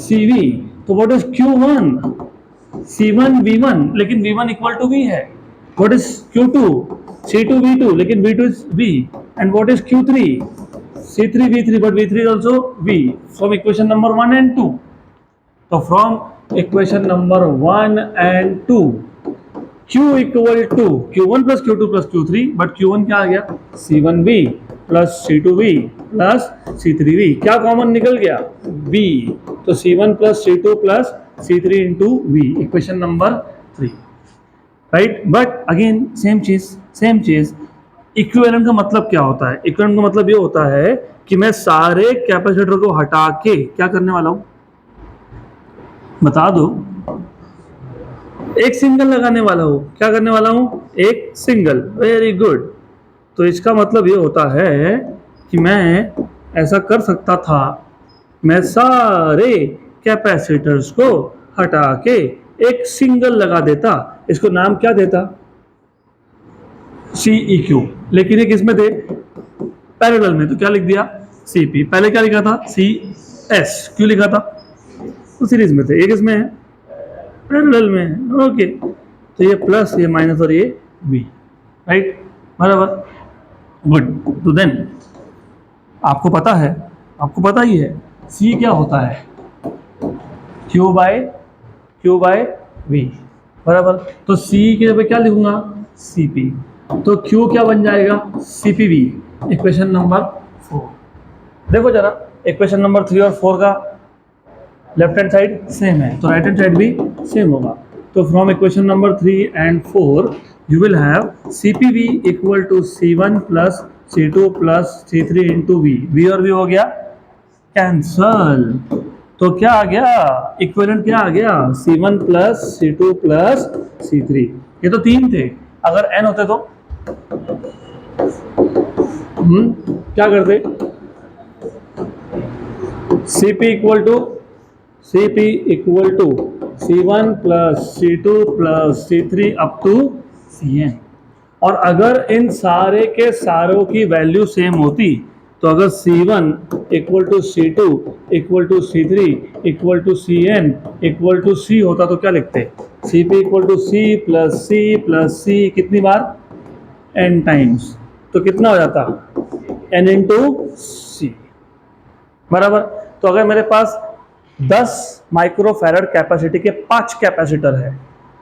CV। तो what is Q1? C1 V1, लेकिन V1 इक्वल टू V है। What is Q2? C2 V2, लेकिन V2 is V। And what is Q3? C3 V3, but V3 is also V। From equation number 1 and 2। तो from equation number 1 and 2 Q equal to Q1 plus Q2 plus Q3, but Q1 क्या आ गया? C1V plus C2V plus C3V। क्या common निकल गया? V। तो C1 plus C2 plus C3 into V, equation number 3, right? But again same चीज। Equivalent का मतलब क्या होता है? इक्विवेलेंट का मतलब ये होता है कि मैं सारे कैपेसिटर को हटा के क्या करने वाला हूं? बता दो। एक सिंगल लगाने वाला हूं। क्या करने वाला हूं? एक सिंगल। Very good. तो इसका मतलब ये होता है कि मैं ऐसा कर सकता था, मैं सारे कैपेसिटर्स को हटा के एक सिंगल लगा देता। इसको नाम क्या देता? CEQ। लेकिन ये किसमें थे? पैरेलल में। तो क्या लिख दिया? CP। पहले क्या लिखा था? CS। क्यों लिखा था? तो सीरीज में थे। एक इसमें है, पैरेलल में है। ओके, तो ये प्लस, ये माइनस और ये V, राइट? बराबर, गुड। तो देन आपको पता ही है C क्या होता है? Q बाय V, बराबर। तो C के पे क्या लिखूंगा? CP। तो Q क्या बन जाएगा? CPV, equation number 4। देखो जरा, इक्वेशन नंबर 3 और 4 का लेफ्ट हैंड साइड सेम है, तो राइट हैंड साइड भी सेम होगा। तो from equation number 3 and 4 you will have CPV equal to C1 plus C2 plus C3 into V। V और V हो गया कैंसल। तो क्या आ गया? इक्विवेलेंट क्या आ गया? C1 plus C2 plus C3। ये तो 3 थे, अगर N होते तो क्या करते? CP equal to C1 plus C2 plus C3 up to Cn। और अगर इन सारे के सारों की वैल्यू सेम होती, तो अगर C1 equal to C2 equal to C3 equal to Cn equal to C होता तो क्या लिखते? CP equal to C plus C कितनी बार? n times. तो कितना हो जाता? n इंटू C, बराबर। तो अगर मेरे पास 10 माइक्रोफैराड कैपेसिटी के 5 कैपेसिटर है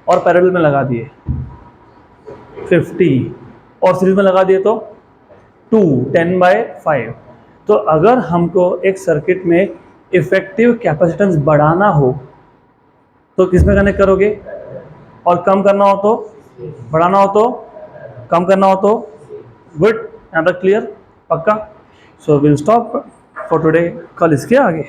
और पैरेलल में लगा दिए 50 और सीरीज में लगा दिए तो 2, 10/5। तो अगर हमको एक सर्किट में इफेक्टिव कैपेसिटेंस बढ़ाना हो तो किस में कनेक्ट करोगे? और कम करना हो तो? बढ़ाना हो तो? कम करना हो तो? गुड, यहाँ तक क्लियर? पक्का? So will stop for today. कल इसके आगे